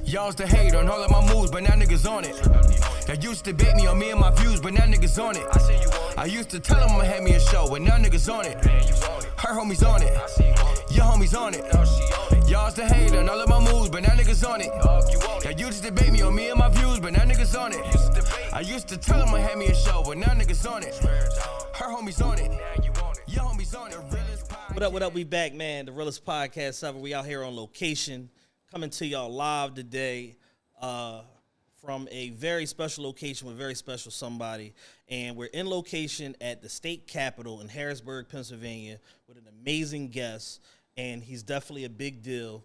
Y'all's the hate on all of my moves, but now niggas on it. Y'all used to bait me on me and my views, but now niggas on it. I used to tell them I'ma have me a show, but now niggas on it. Her homies on it. Your homies on it. Y'all's the hate on all of my moves, but now niggas on it. Y'all used to debate me on me and my views, but now niggas on it. I used to tell them I had me a show, but now niggas on it. Her homies on it. Your homies on it. What up? We back, man. The realest podcast ever. We out here on location, coming to y'all live today from a very special location with very special somebody. And we're in location at the state capitol in Harrisburg, Pennsylvania, with an amazing guest. And he's definitely a big deal.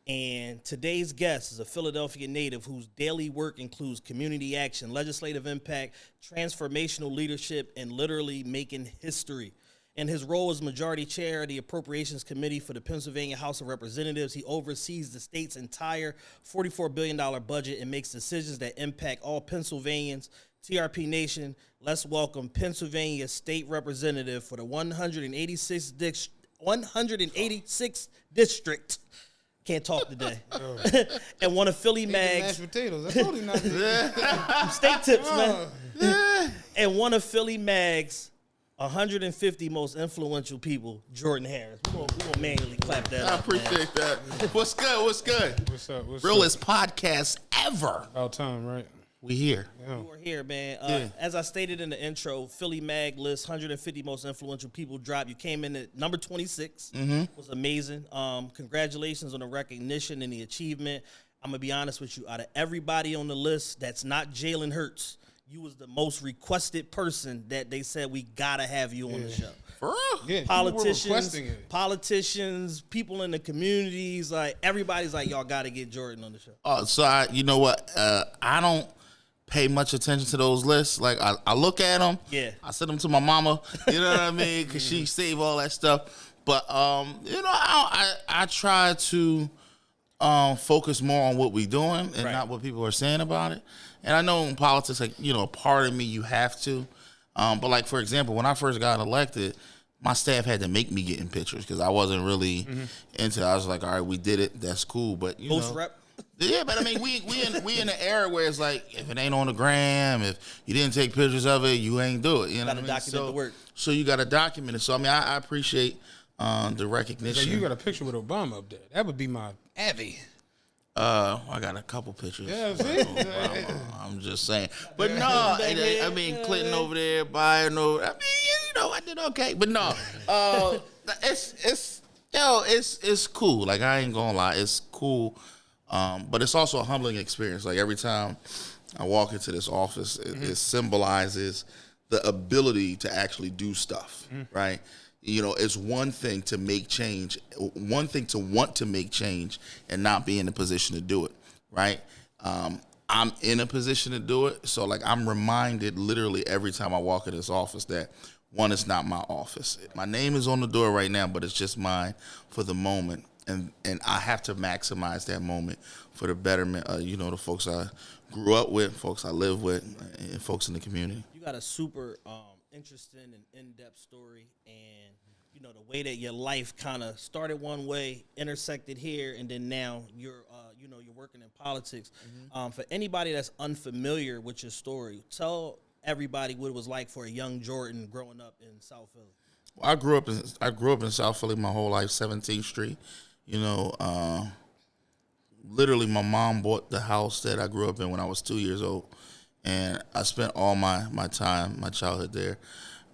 And today's guest is a Philadelphia native whose daily work includes community action, legislative impact, transformational leadership, and literally making history. In his role as majority chair of the Appropriations Committee for the Pennsylvania House of Representatives, he oversees the state's entire $44 billion budget and makes decisions that impact all Pennsylvanians. TRP Nation, let's welcome Pennsylvania State Representative for the 186th District. Can't talk today. And one of Philly Mag's mashed potatoes. I told him not to. steak tips, man. And one of Philly Mag's 150 most influential people, Jordan Harris. We're gonna manually clap that up. I appreciate that. What's good? What's up? Realest podcast ever. About time, right? We here. Yeah. We're here, man. As I stated in the intro, Philly Mag lists 150 most influential people drop. You came in at number 26. Was amazing. Congratulations on the recognition and the achievement. I'm going to be honest with you. Out of everybody on the list that's not Jalen Hurts, you was the most requested person that they said we got to have you on the show. For real? Yeah, Politicians, people in the communities, like everybody's like, y'all got to get Jordan on the show. So you know what? I don't pay much attention to those lists. Like I look at them. Yeah. I send them to my mama. You know what I mean? Because she save all that stuff. But you know, I try to focus more on what we're doing and not what people are saying about it. And I know in politics, like, you know, part of me you have to. But like, for example, when I first got elected, my staff had to make me get in pictures because I wasn't really into it. I was like, all right, we did it. That's cool. But you know, Rep. Yeah, but I mean, we in an era where it's like, if it ain't on the gram, if you didn't take pictures of it, you ain't do it. You know what I mean? Document the work. So you got to document it. So I mean, I appreciate the recognition. So you got a picture with Obama up there. That would be my Abby. I got a couple pictures. Yeah, see? I'm just saying. But no, I mean, Clinton over there, Biden over. I mean, you know, I did okay. But no, it's cool. Like, I ain't gonna lie, it's cool. But it's also a humbling experience. Like, every time I walk into this office, it symbolizes the ability to actually do stuff, right? You know, it's one thing to make change, one thing to want to make change and not be in a position to do it, right? I'm in a position to do it. So, like, I'm reminded literally every time I walk in this office that, one, it's not my office. My name is on the door right now, but it's just mine for the moment. And I have to maximize that moment for the betterment of, you know, the folks I grew up with, folks I live with, and folks in the community. You got a super interesting and in-depth story, and you know the way that your life kind of started one way, intersected here, and then now you're working in politics. For anybody that's unfamiliar with your story, tell everybody what it was like for a young Jordan growing up in South Philly. Well, I grew up in South Philly my whole life, 17th Street. You know, literally my mom bought the house that I grew up in when I was 2 years old. And I spent all my time, my childhood there.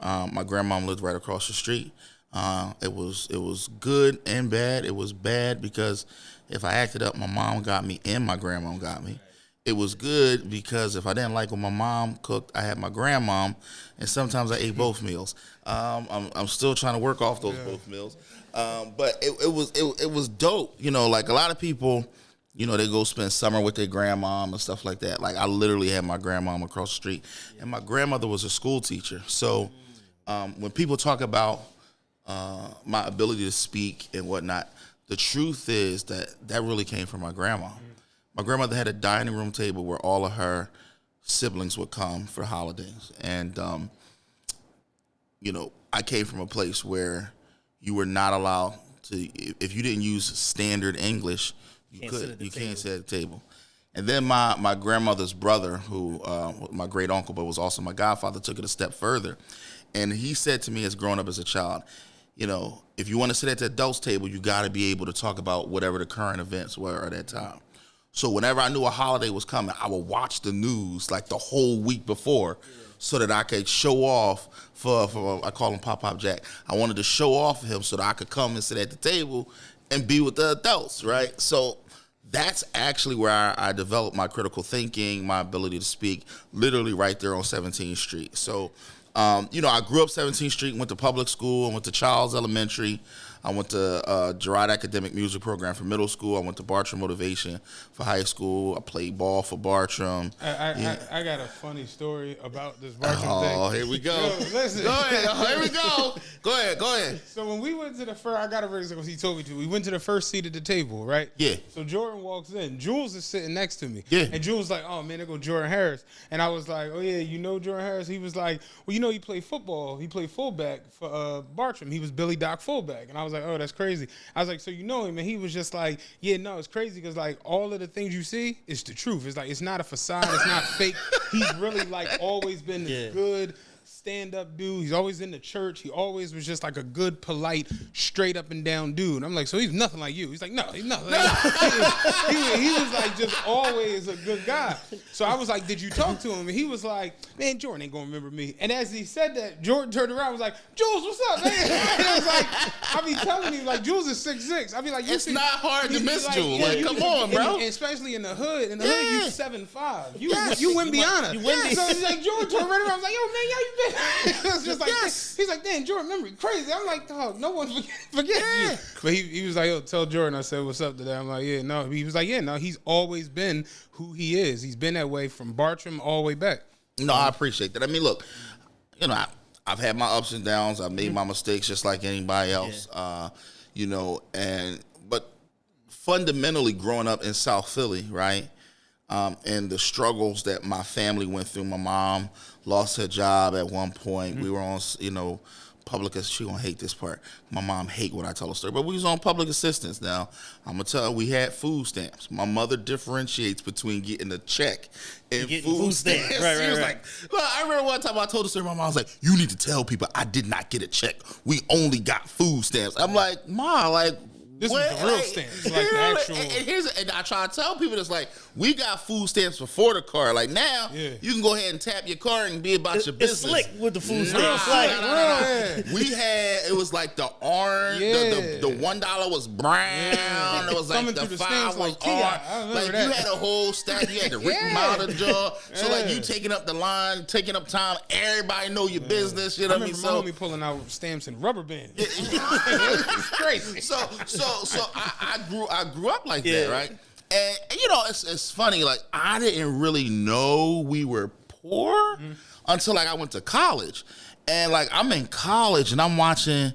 My grandmom lived right across the street. It was good and bad. It was bad because if I acted up, my mom got me and my grandmom got me. It was good because if I didn't like what my mom cooked, I had my grandmom, and sometimes I ate both meals. I'm still trying to work off those both meals. But it was dope. You know, like a lot of people, you know, they go spend summer with their grandmom and stuff like that. Like, I literally had my grandmom across the street, and my grandmother was a school teacher. So when people talk about my ability to speak and whatnot, the truth is that really came from my grandma. My grandmother had a dining room table where all of her siblings would come for holidays. And, you know, I came from a place where you were not allowed to, if you didn't use standard English, you can't sit at the table. And then my grandmother's brother, who my great uncle, but was also my godfather, took it a step further. And he said to me, as growing up as a child, you know, if you want to sit at the adults table, you got to be able to talk about whatever the current events were at that time. So whenever I knew a holiday was coming, I would watch the news like the whole week before, so that I could show off for I call him Pop Jack. I wanted to show off for him so that I could come and sit at the table and be with the adults, right? So that's actually where I developed my critical thinking, my ability to speak, literally right there on 17th Street. So, you know, I grew up 17th Street, went to public school, I went to Childs Elementary. I went to Girard Academic Music Program for middle school. I went to Bartram Motivation for high school. I played ball for Bartram. I got a funny story about this Bartram thing. Oh, here we go. Yo, listen. Go ahead. Here we go. Go ahead. So when we went to the first, I got to raise it because he told me to. We went to the first seat at the table, right? Yeah. So Jordan walks in. Jules is sitting next to me. Yeah. And Jules was like, oh, man, there go Jordan Harris. And I was like, oh, yeah, you know Jordan Harris? He was like, well, you know, he played football. He played fullback for Bartram. He was Billy Doc fullback. And I was like, oh, that's crazy. I was like, so you know him? And he was just like, yeah, no, it's crazy because, like, all of the things you see is the truth. It's like, it's not a facade. It's not fake. He's really, like, always been this good stand-up dude. He's always in the church. He always was just like a good, polite, straight up and down dude. I'm like, so he's nothing like you. He's like, no, he's nothing like you. He was like just always a good guy. So I was like, did you talk to him? And he was like, man, Jordan ain't gonna remember me. And as he said that, Jordan turned around and was like, Jules, what's up, man? And I was like, I be telling you, like, Jules is 6'6". I be like, it's not hard to miss Jules. Like, come on, bro. And especially in the hood. In the hood, you 7'5". You win beyond it. So he's like, Jordan turned right around. I was like, yo, man, how you been? It was just like, he's like, damn, Jordan, memory crazy. I'm like, dog, no one forgets you. But he was like, yo, tell Jordan. I said, what's up today? I'm like, yeah, no. He was like, yeah, no, he's always been who he is. He's been that way from Bartram all the way back. No, I appreciate that. I mean, look, you know, I've had my ups and downs. I've made my mistakes just like anybody else. You know, but fundamentally growing up in South Philly, right? And the struggles that my family went through. My mom lost her job at one point. We were on, you know, public, she gonna hate this part. My mom hate when I tell a story, but we was on public assistance. Now, I'm gonna tell her we had food stamps. My mother differentiates between getting a check and food stamps. Right, she was like, well, I remember one time I told the story, my mom was like, you need to tell people I did not get a check. We only got food stamps. I'm like, Ma, like, this is the real stamps, like the actual. And I try to tell people this, like, we got food stamps before the car. Like now, you can go ahead and tap your card and be about your business. It's slick with the food stamps. We had, it was like the orange, the $1 was brown. It was like the $5 was orange. Like you had a whole stack. You had to rip them out of the jar. So like you taking up the line, taking up time. Everybody know your business. You know what I mean? So my homie pulling out stamps and rubber bands. It's crazy. So I grew up like that, right? And you know, it's funny. Like I didn't really know we were poor until like I went to college, and like I'm in college and I'm watching,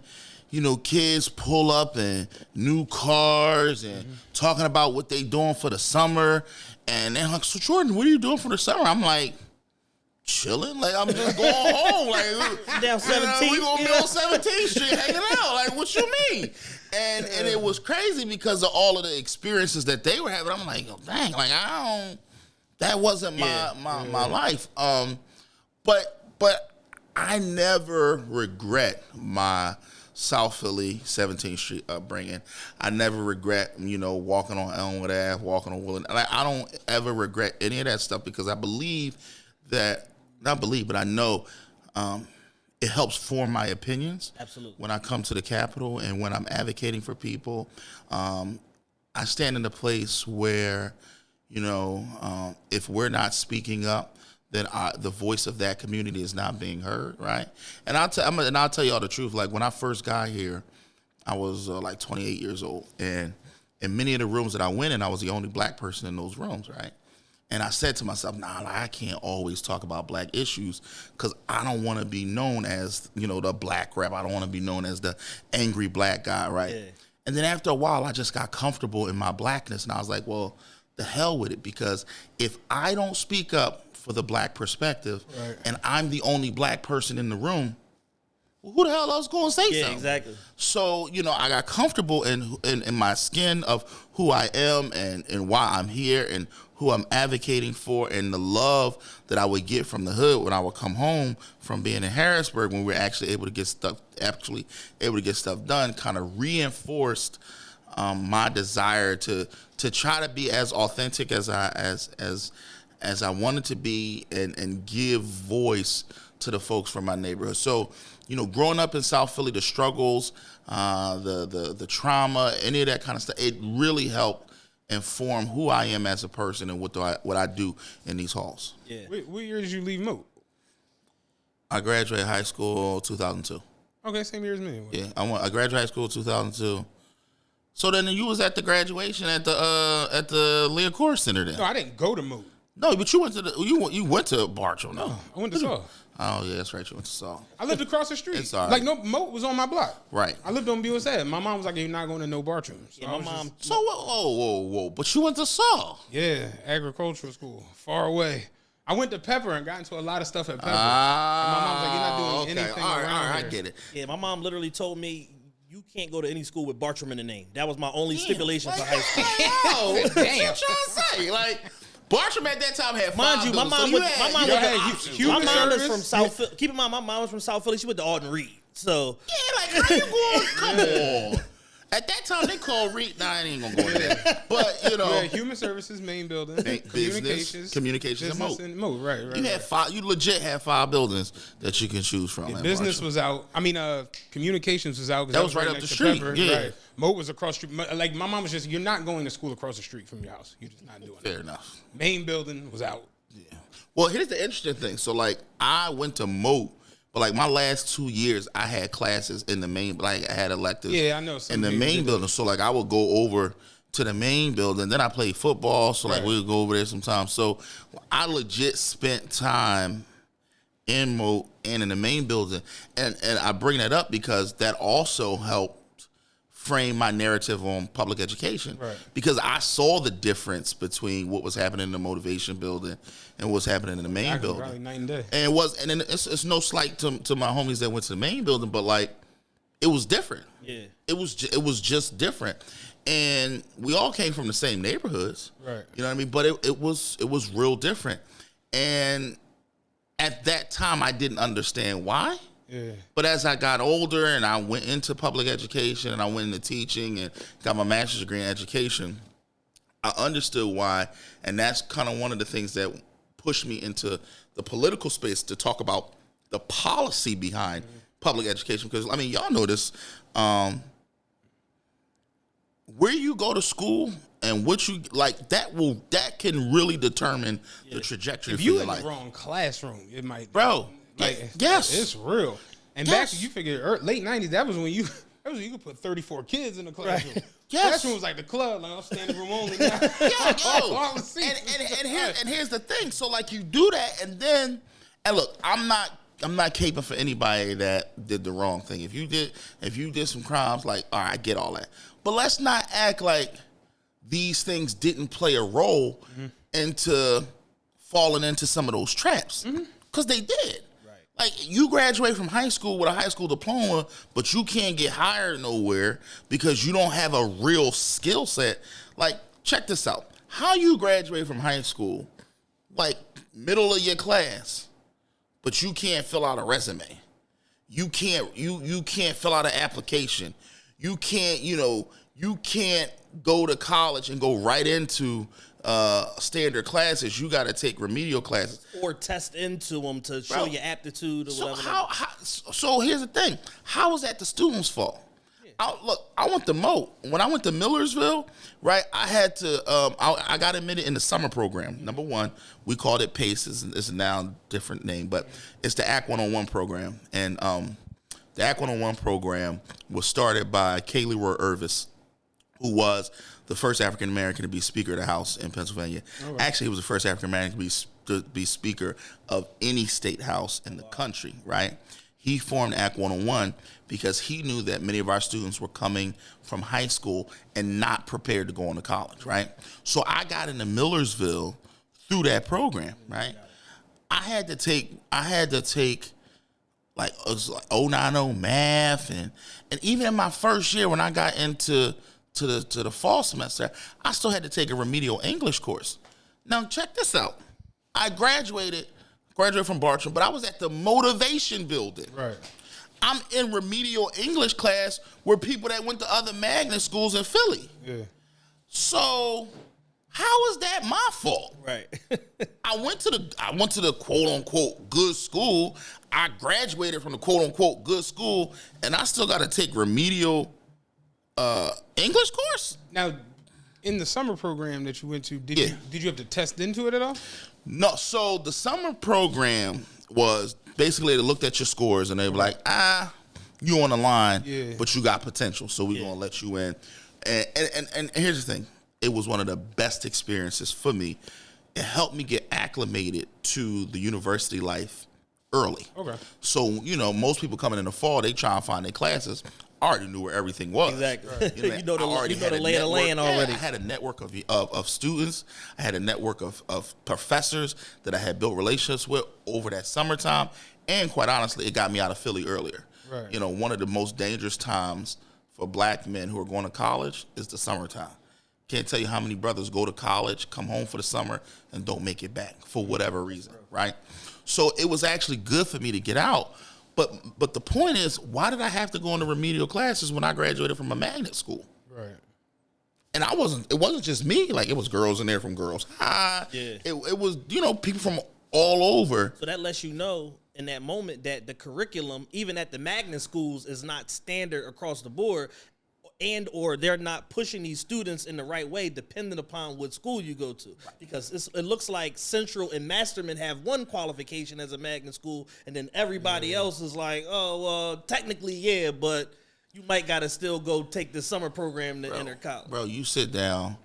you know, kids pull up in new cars and talking about what they doing for the summer, and they're like, "So Jordan, what are you doing for the summer?" I'm like, chilling, like I'm just going home, like down 17th. We gonna be on 17th Street hanging out. Like, what you mean? And it was crazy because of all of the experiences that they were having. I'm like, oh, dang, like that wasn't my life. But I never regret my South Philly 17th Street upbringing. I never regret, you know, walking on Elmwood Ave, walking on Woodland. Like, I don't ever regret any of that stuff because I believe that, not believe, but I know it helps form my opinions. Absolutely. When I come to the Capitol and when I'm advocating for people, I stand in a place where, you know, if we're not speaking up, then the voice of that community is not being heard, right? And I'll tell you all the truth. Like when I first got here, I was like 28 years old, and in many of the rooms that I went in, I was the only black person in those rooms, right? And I said to myself, nah, like, I can't always talk about black issues because I don't want to be known as, you know, the black rap. I don't want to be known as the angry black guy, right? Yeah. And then after a while, I just got comfortable in my blackness, and I was like, well, the hell with it, because if I don't speak up for the black perspective and I'm the only black person in the room, who the hell else going to say Yeah, something? exactly. So, I got comfortable in my skin of who I am and why I'm here and who I'm advocating for, and the love that I would get from the hood when I would come home from being in Harrisburg, when we were actually able to get stuff done, kind of reinforced my desire to try to be as authentic as I wanted to be and give voice to the folks from my neighborhood. So, growing up in South Philly, the struggles, the trauma, any of that kind of stuff, it really helped inform who I am as a person and what I do in these halls. Yeah. What year did you leave Moat? I graduated high school 2002. Okay, same year as me. Yeah, I graduated high school 2002. So then you was at the graduation at the Leah Core Center then. No, I didn't go to Moat. No, but you went to Bartow. No, I went to Saw. Oh yeah, that's right. You went to Saw. I lived across the street. It's all right. Like no, Moat was on my block. Right. I lived on BUSA. My mom was like, "You're not going to no Bartram." So Yeah, my mom. So whoa! But you went to Saw. Yeah, agricultural school, far away. I went to Pepper and got into a lot of stuff at Pepper. And my mom was like, "You're not doing anything All around right, here." I get it. Yeah, my mom literally told me you can't go to any school with Bartram in the name. That was my only stipulation for high school. Yo, damn. What you trying to say? Like, Bartram at that time had Mind five you, my buildings, so mom you was had- my mom you was had my options. human mom is service. from South Philly. Keep in mind, my mom was from South Philly. She went to Alden Reed. So Yeah, like, how you going? Come on. At that time, they called Reed. Nah, I ain't gonna go into that. But, Yeah, human services, main building, communications, and business Moat. and Moat. Right. You had five. You legit had 5 buildings that you can choose from. at Business Bartram. was out. I mean, communications was out. 'Cause That was right up next the to street, Pepper. yeah. Right. Moat was across the street. Like my mom was just, you're not going to school across the street from your house. You're just not doing it. Fair enough. Main building was out. Yeah. Well, here's the interesting thing. So, like, I went to Moat, but like my last 2 years, I had classes in the main. Like, I had electives. Yeah, I know. Some In the people main did building. So, like, I would go over to the main building. Then I played football. So, like, Right. we would go over there sometimes. So, I legit spent time in Moat and in the main building. And I bring that up because that also helped frame my narrative on public education. Right. Because I saw the difference between what was happening in the motivation building and what's happening in the main Actually, building. probably night and day. And then it's no slight to my homies that went to the main building, but like it was different. yeah, It was just different, and we all came from the same neighborhoods. Right. You know what I mean? But it was real different, and at that time I didn't understand why. Yeah. But as I got older and I went into public education and I went into teaching and got my master's degree in education, I understood why, and that's kind of one of the things that pushed me into the political space to talk about the policy behind public education. Because, I mean, y'all know this. Where you go to school and what you like, that can really determine the trajectory If of you your in life. the wrong classroom, it might. Bro, Like, yes. it's real. And Yes. back, you figure late '90s. That was when you could put 34 kids in the classroom. Yes. Classroom was like the club. Like, I'm standing room only now. Yeah, yo. All the seats. And here's the thing. So like you do that, and look, I'm not caping for anybody that did the wrong thing. If you did some crimes, like, all right, I get all that. But let's not act like these things didn't play a role into falling into some of those traps, because they did. Like, you graduate from high school with a high school diploma, but you can't get hired nowhere because you don't have a real skill set. Like, check this out. How you graduate from high school, like, middle of your class, but you can't fill out a resume. You can't fill out an application. You can't go to college and go right into standard classes. You got to take remedial classes or test into them to show your aptitude or so whatever. So here's the thing. How is that the students' fault? I went to Moat. When I went to Millersville, right, I had to, I got admitted in the summer program. Number one, we called it PACE. It's now a different name, but it's the Act 101 program. And the Act 101 program was started by Kaylee Roy Irvis, who was the first African-American to be Speaker of the House in Pennsylvania. Right. Actually, he was the first African-American to be Speaker of any state house in the country, right? He formed Act 101 because he knew that many of our students were coming from high school and not prepared to go on to college, right? So I got into Millersville through that program, right? I had to take like it was like 090 math, and even in my first year when I got into the fall semester, I still had to take a remedial English course. Now check this out. I graduated from Bartram, but I was at the motivation building. Right. I'm in remedial English class where people that went to other magnet schools in Philly. Yeah. So how is that my fault? Right. I went to the quote unquote good school. I graduated from the quote unquote good school, and I still got to take remedial English course. Now, in the summer program that you went to, did Yeah. you have to test into it at all? No, so the summer program was basically they looked at your scores and they were like, you on the line, Yeah. but you got potential, so we're gonna let you in. And here's the thing, it was one of the best experiences for me. It helped me get acclimated to the university life early. Okay. So, most people coming in the fall, they try and find their classes. I already knew where everything was. Exactly. You know, I I the lay of the land already. I had a network of students. I had a network of professors that I had built relationships with over that summertime. And quite honestly, it got me out of Philly earlier. Right. One of the most dangerous times for black men who are going to college is the summertime. Can't tell you how many brothers go to college, come home for the summer, and don't make it back for whatever reason, right? So it was actually good for me to get out. But the point is, why did I have to go into remedial classes when I graduated from a magnet school? Right. And it wasn't just me. Like, it was girls in there from Girls High. Yeah. It was, people from all over. So that lets you know in that moment that the curriculum, even at the magnet schools, is not standard across the board, and or they're not pushing these students in the right way depending upon what school you go to. Because it looks like Central and Masterman have one qualification as a magnet school, and then everybody else is like, technically, yeah, but you might got to still go take the summer program to enter college. Bro, you can sit down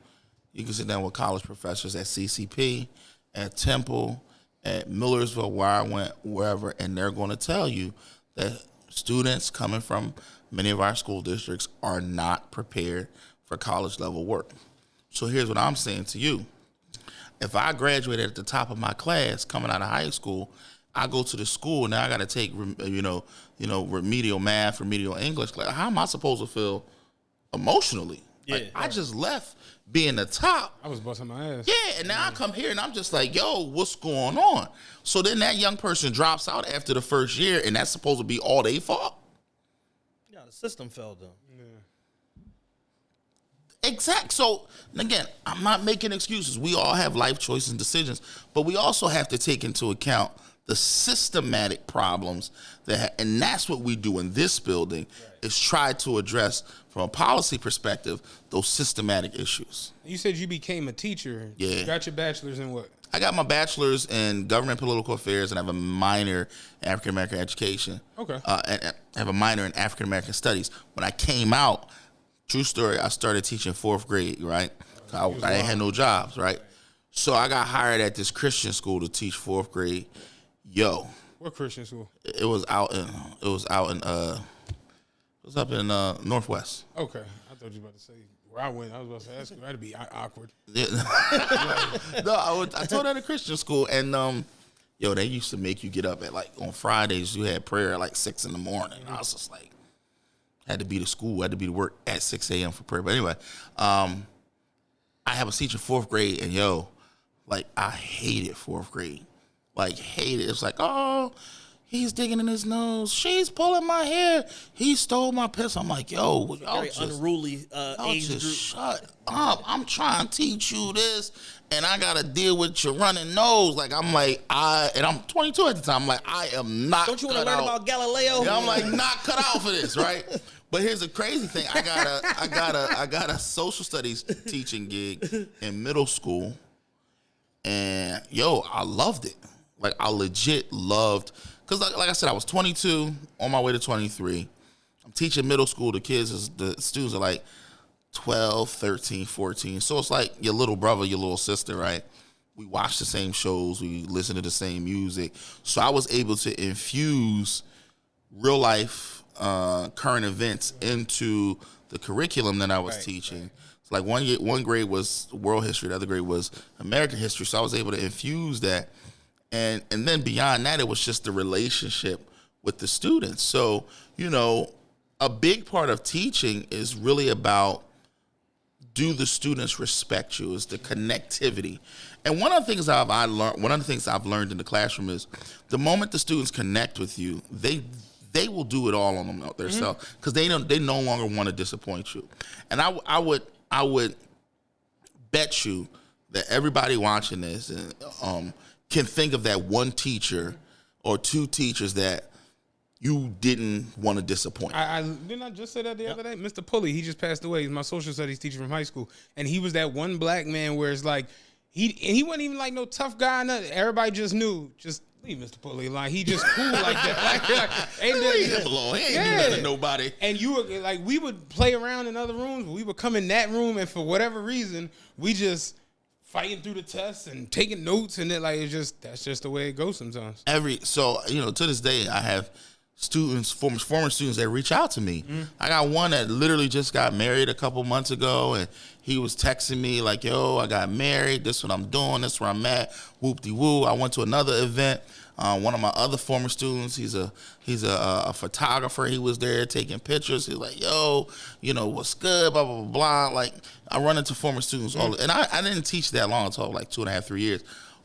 with college professors at CCP, at Temple, at Millersville, where I went, wherever, and they're going to tell you that students coming from many of our school districts are not prepared for college level work. So here's what I'm saying to you. If I graduated at the top of my class coming out of high school, I go to the school, now I got to take, remedial math, remedial English class. How am I supposed to feel emotionally? Yeah. I just left being the top. I was busting my ass. Yeah, and now I come here and I'm just like, yo, what's going on? So then that young person drops out after the first year, and that's supposed to be all they fault? Yeah, the system fell down. Exact. So again, I'm not making excuses. We all have life choices and decisions, but we also have to take into account the systematic problems and that's what we do in this building, is try to address from a policy perspective those systematic issues. You said you became a teacher. Yeah. You got your bachelor's in what? I got my bachelor's in government political affairs, and I have a minor in African American education. Okay. And I have a minor in African American studies. When I came out, true story, I started teaching 4th grade, right? I ain't had no jobs, right? So I got hired at this Christian school to teach 4th grade. Yo. What Christian school? It was up in Northwest. Okay. I thought you were about to say where I went. I was about to ask you. That'd be awkward. Yeah. No, I taught at a Christian school, and they used to make you get up at on Fridays. You had prayer at 6 in the morning. I was just like, had to be to school, had to be to work at 6 a.m. for prayer. But anyway, I have a teacher 4th grade, and I hated 4th grade. Hated. It's like, oh, he's digging in his nose. She's pulling my hair. He stole my pencil. I'm like, yo, y'all Very unruly age group. Shut up. I'm trying to teach you this, and I got to deal with your running nose. And I'm 22 at the time. I'm like, I am not. Don't you want to learn about Galileo? Yeah, I'm not cut out for this, right? But here's the crazy thing. I got a social studies teaching gig in middle school, and I loved it. I legit loved, because like I said, I was 22, on my way to 23. I'm teaching middle school. The students are 12, 13, 14. So it's like your little brother, your little sister, right? We watch the same shows. We listen to the same music. So I was able to infuse real life current events into the curriculum that I was teaching. Right. So one grade was world history, the other grade was American history. So I was able to infuse that. And then beyond that, it was just the relationship with the students. So, a big part of teaching is really about, do the students respect you? Is the connectivity. And one of the things I've learned in the classroom is, the moment the students connect with you, they will do it all on themselves, because they no longer want to disappoint you. And I would bet you that everybody watching this can think of that one teacher or two teachers that you didn't want to disappoint. Didn't I just say that the other day? Mr. Pulley, he just passed away. He's my social studies teacher from high school. And he was that one black man where it's like, he wasn't even like no tough guy. Nothing. Everybody just knew, just leave Mr. Pulley. Like, he just cool like that. Leave him alone. He ain't do nothing to nobody. And you were like, we would play around in other rooms, but we would come in that room, and for whatever reason, we just fighting through the tests and taking notes, and that's just the way it goes sometimes. To this day, I have students, former students that reach out to me. I got one that literally just got married a couple months ago, and he was texting me like, yo, I got married, this is what I'm doing, this is where I'm at, whoop-de-woo. I went to another event. One of my other former students, he's a photographer. He was there taking pictures. He's like, yo, what's good, blah, blah, blah, blah. Like, I run into former students and I didn't teach that long until like 2.5, 3 years.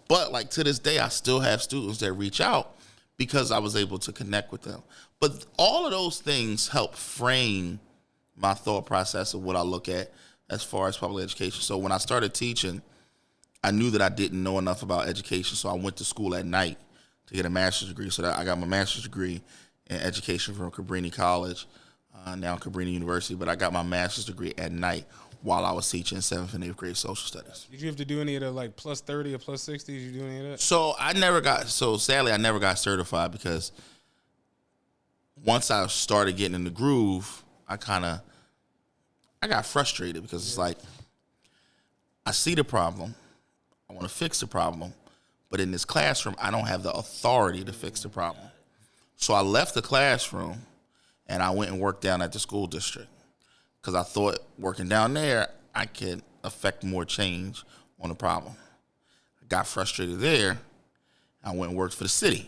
But like, to this day, I still have students that reach out because I was able to connect with them. But all of those things help frame my thought process of what I look at as far as public education. So when I started teaching, I knew that I didn't know enough about education, so I went to school at night to get a master's degree. So that I got my master's degree in education from Cabrini College, now Cabrini University, but I got my master's degree at night while I was teaching 7th and 8th grade social studies. Did you have to do any of the like plus 30 or plus 60s? Did you do any of that? Sadly, I never got certified, because once I started getting in the groove, I got frustrated, because it's like, I see the problem, I want to fix the problem, but in this classroom, I don't have the authority to fix the problem. So I left the classroom and I went and worked down at the school district, because I thought working down there, I could affect more change on the problem. I got frustrated there. I went and worked for the city.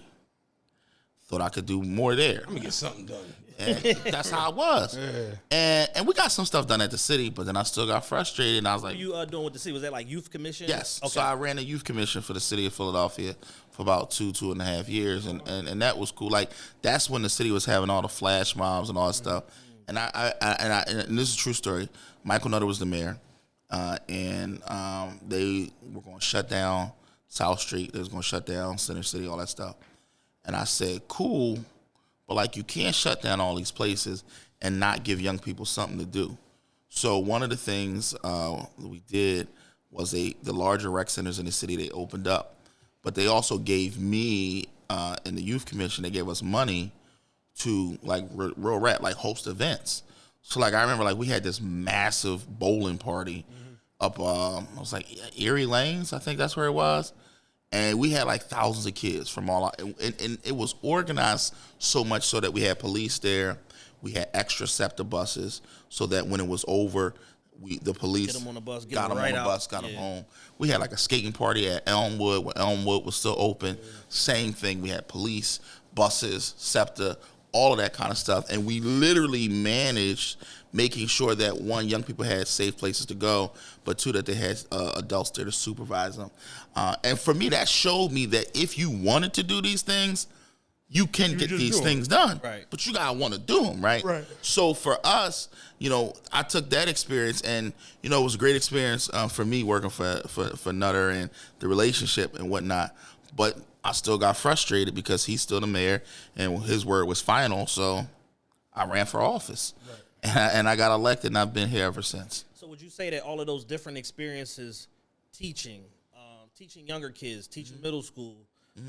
Thought I could do more there. I'm going to get something done. And that's how it was. Yeah. And we got some stuff done at the city, but then I still got frustrated, and I was like, What you doing with the city? Was that like youth commission? yes. Okay. So I ran a youth commission for the city of Philadelphia for about 2.5 years, and that was cool. Like, that's when the city was having all the flash mobs and all that stuff. And and this is a true story. Michael Nutter was the mayor, and they were going to shut down South Street. They was going to shut down Center City, all that stuff. And I said, cool, but like, you can't shut down all these places and not give young people something to do. So one of the things we did was the larger rec centers in the city, they opened up, but they also gave me in the youth commission, they gave us money to like real rap, like host events. So like, I remember like we had this massive bowling party up, I was like Erie Lanes, I think that's where it was. And we had like thousands of kids from all out, and it was organized so much so that we had police there. We had extra SEPTA buses so that when it was over, the police Get them on the bus, got them on the bus, got them home. We had like a skating party at Elmwood when Elmwood was still open. Same thing. We had police, buses, SEPTA, all of that kind of stuff. And we literally managed making sure that, one, young people had safe places to go, but two, that they had adults there to supervise them. And for me, that showed me that if you wanted to do these things, you can get these things done. Right. But you gotta want to do them, right? Right. So for us, I took that experience, and it was a great experience for me working for Nutter and the relationship and whatnot. But I still got frustrated because he's still the mayor and his word was final. So I ran for office, and I got elected, and I've been here ever since. So would you say that all of those different experiences, teaching younger kids, teaching middle school,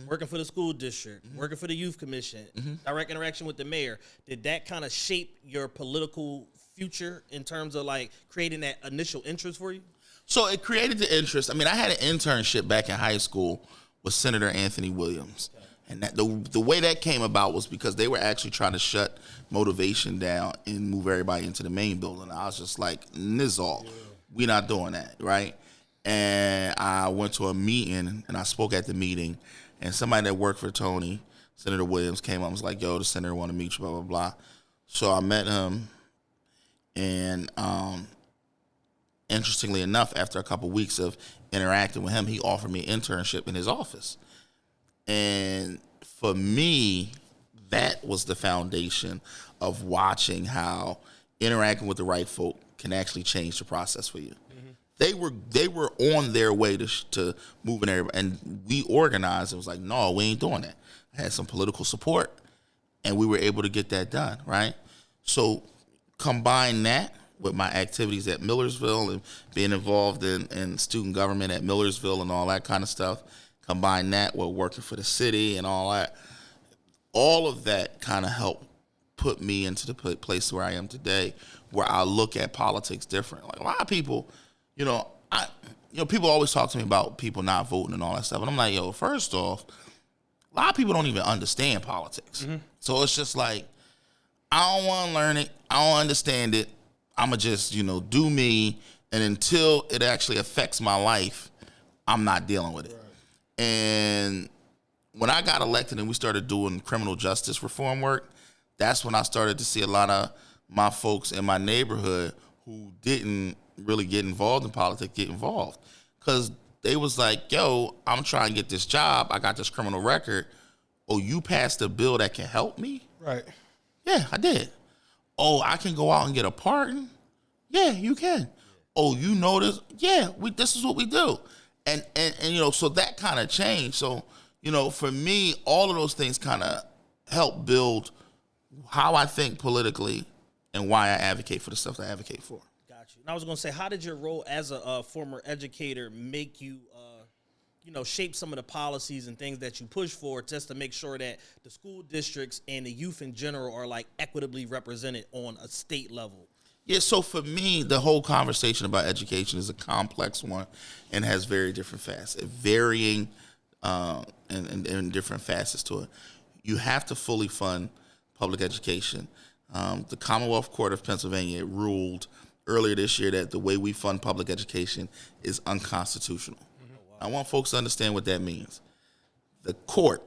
working for the school district, working for the youth commission, direct interaction with the mayor, did that kind of shape your political future in terms of like creating that initial interest for you? So it created the interest. I mean, I had an internship back in high school with Senator Anthony Williams. And that the way that came about was because they were actually trying to shut motivation down and move everybody into the main building. I was just like, nizzle, we're not doing that, right? And I went to a meeting, and I spoke at the meeting, and somebody that worked for Tony Senator Williams came up and was like, yo, the senator want to meet you, blah, blah, blah. So I met him, and interestingly enough, after a couple weeks of interacting with him, he offered me an internship in his office. And for me, that was the foundation of watching how interacting with the right folk can actually change the process for you. Mm-hmm. They were on their way to moving everybody, and we organized. It was like, no, we ain't doing that. I had some political support, and we were able to get that done, right? So combine that with my activities at Millersville and being involved in student government at Millersville and all that kind of stuff. Combine that with working for the city and all that. All of that kind of helped put me into the place where I am today, where I look at politics different. Like a lot of people, people always talk to me about people not voting and all that stuff. And I'm like, yo, first off, a lot of people don't even understand politics. Mm-hmm. So it's just like, I don't want to learn it. I don't understand it. I'm going to just, do me. And until it actually affects my life, I'm not dealing with it. Right. And when I got elected and we started doing criminal justice reform work, that's when I started to see a lot of my folks in my neighborhood who didn't really get involved in politics get involved. Because they was like, yo, I'm trying to get this job. I got this criminal record. Oh, you passed a bill that can help me? Right. Yeah, I did. Oh, I can go out and get a pardon? Yeah, you can. Oh, you know this? Yeah, this is what we do. And so that kind of changed. So, for me, all of those things kind of help build how I think politically and why I advocate for the stuff that I advocate for. Got you. And I was going to say, how did your role as a former educator make you, shape some of the policies and things that you push for just to make sure that the school districts and the youth in general are like equitably represented on a state level? Yeah, so for me, the whole conversation about education is a complex one and has very different facets, varying and different facets to it. You have to fully fund public education. The Commonwealth Court of Pennsylvania ruled earlier this year that the way we fund public education is unconstitutional. I want folks to understand what that means. The court,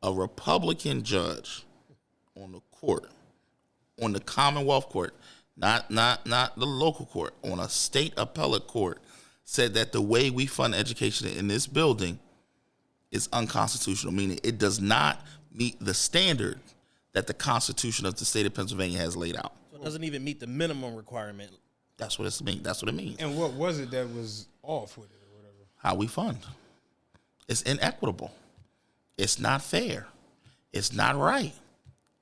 a Republican judge on the court, on the Commonwealth Court, not the local court, on a state appellate court, said that the way we fund education in this building is unconstitutional, meaning it does not meet the standard that the Constitution of the state of Pennsylvania has laid out. So it doesn't even meet the minimum requirement. That's what it means. That's what it means. And what was it that was off with it or whatever? How we fund. It's inequitable. It's not fair. It's not right.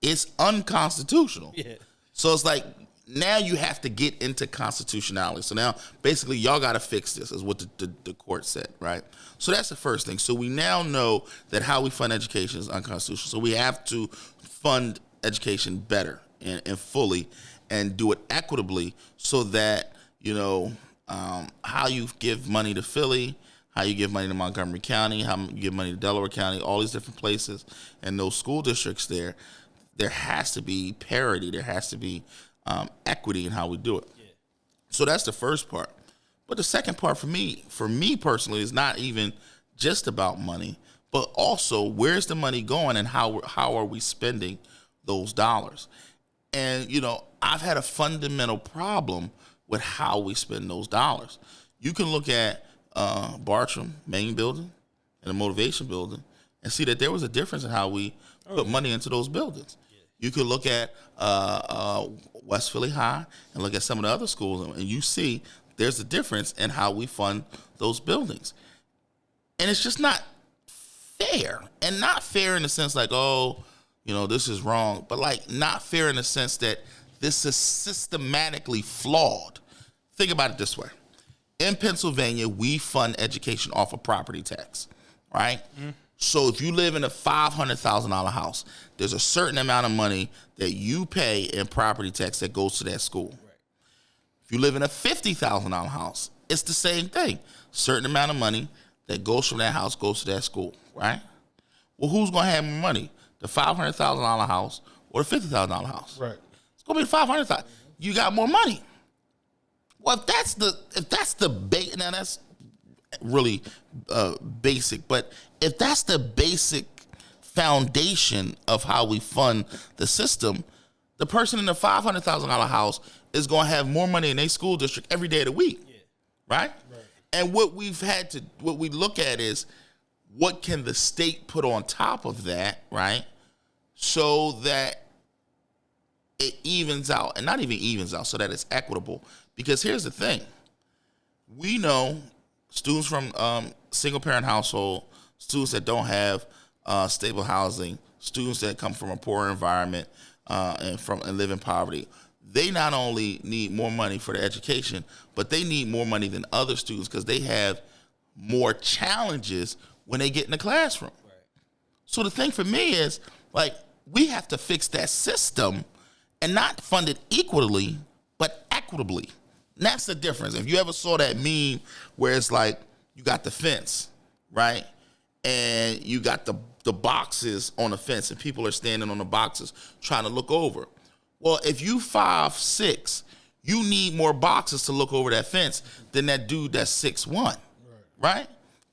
It's unconstitutional. Yeah. So it's like, now you have to get into constitutionality. So now, basically, y'all got to fix this, is what the court said, right? So that's the first thing. So we now know that how we fund education is unconstitutional. So we have to fund education better and fully and do it equitably so that, how you give money to Philly, how you give money to Montgomery County, how you give money to Delaware County, all these different places, and those school districts there has to be parity. There has to be equity in how we do it. Yeah. So that's the first part. But the second part for me personally, is not even just about money, but also where's the money going and how are we spending those dollars? And, I've had a fundamental problem with how we spend those dollars. You can look at Bartram main building and the motivation building and see that there was a difference in how we put money into those buildings. You could look at West Philly High and look at some of the other schools, and you see there's a difference in how we fund those buildings. And it's just not fair. And not fair in the sense like, this is wrong, but like not fair in the sense that this is systematically flawed. Think about it this way. In Pennsylvania, we fund education off of property tax, right? Mm-hmm. So if you live in a $500,000 house, there's a certain amount of money that you pay in property tax that goes to that school. Right. If you live in a $50,000 house, it's the same thing. Certain amount of money that goes from that house goes to that school, right? Well, who's going to have more money? The $500,000 house or the $50,000 house? Right. It's going to be the $500,000. You got more money. Well, if that's the base, now that's really basic, but if that's the basic foundation of how we fund the system, the person in the $500,000 house is going to have more money in their school district every day of the week, right? And what we look at is what can the state put on top of that, right? So that it evens out, and not even evens out, so that it's equitable. Because here's the thing. We know students from single-parent household, students that don't have stable housing, students that come from a poor environment and live in poverty, they not only need more money for their education, but they need more money than other students because they have more challenges when they get in the classroom. Right. So the thing for me is, like, we have to fix that system and not fund it equally, but equitably. And that's the difference. If you ever saw that meme where it's like you got the fence, right? And you got the boxes on the fence and people are standing on the boxes trying to look over. Well, if you 5'6", you need more boxes to look over that fence than that dude that's 6'1", right?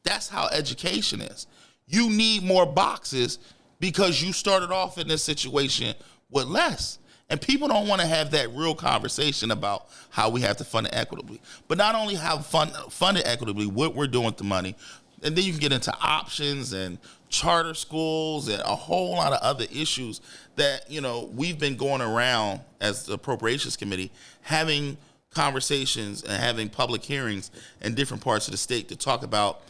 That's how education is. You need more boxes because you started off in this situation with less. And people don't want to have that real conversation about how we have to fund it equitably. But not only how fund it equitably, what we're doing with the money, and then you can get into options and charter schools and a whole lot of other issues that, you know, we've been going around as the Appropriations Committee having conversations and having public hearings in different parts of the state to talk about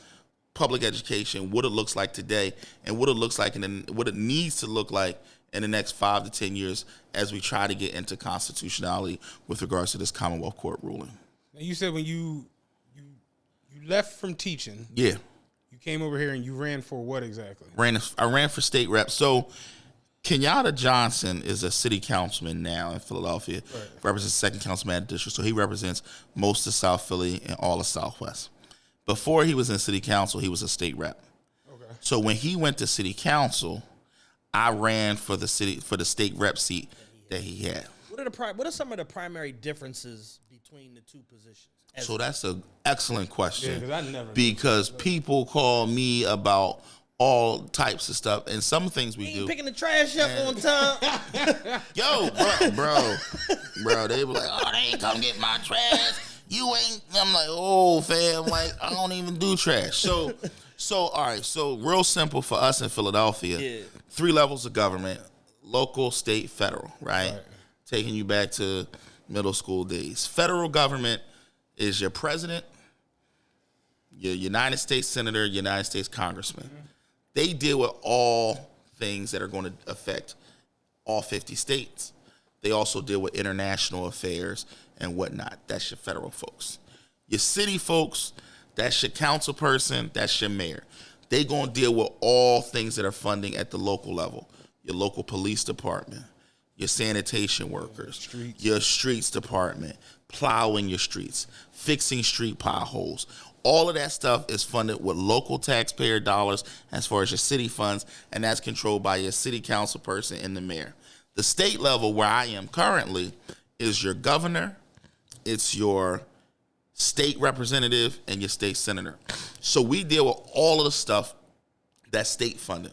public education, what it looks like today, and what it looks like and what it needs to look like in the next 5 to 10 years as we try to get into constitutionality with regards to this Commonwealth Court ruling. Now you said when you left from teaching, yeah, you came over here and you ran for what exactly? I ran for state rep. So Kenyatta Johnson is a city councilman now in Philadelphia, represents the 2nd councilman in the district. So he represents most of South Philly and all of Southwest. Before he was in city council, he was a state rep. Okay. So when he went to city council, I ran for the state rep seat that he had. What are some of the primary differences between the two positions? So that's an excellent question. Yeah, because people call me about all types of stuff, and some things we do. Picking the trash up on time. Yo, bro, they were like, oh, they ain't come get my trash. You ain't. I'm like, oh, fam, like I don't even do trash. So all right. So real simple for us in Philadelphia. Yeah. 3 levels of government: local, state, federal. Right? Taking you back to middle school days. Federal government is your president, your United States senator, United States congressman. Mm-hmm. They deal with all things that are going to affect all 50 states. They also deal with international affairs and whatnot. That's your federal folks. Your city folks, that's your council person, that's your mayor. They going to deal with all things that are funding at the local level. Your local police department, your sanitation workers, your streets department, plowing your streets, fixing street potholes. All of that stuff is funded with local taxpayer dollars as far as your city funds, and that's controlled by your city council person and the mayor. The state level where I am currently is your governor, it's your state representative, and your state senator. So we deal with all of the stuff that's state funded.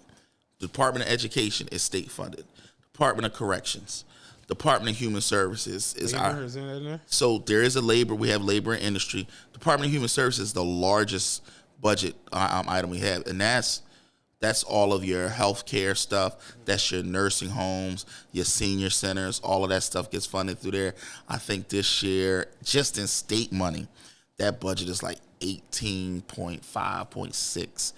The Department of Education is state funded. Department of Corrections, Department of Human Services is labor, is in there? So there is we have labor and industry. Department of Human Services is the largest budget item we have, and that's all of your healthcare stuff. That's your nursing homes, your senior centers. All of that stuff gets funded through there. I think this year, just in state money, that budget is like $18.6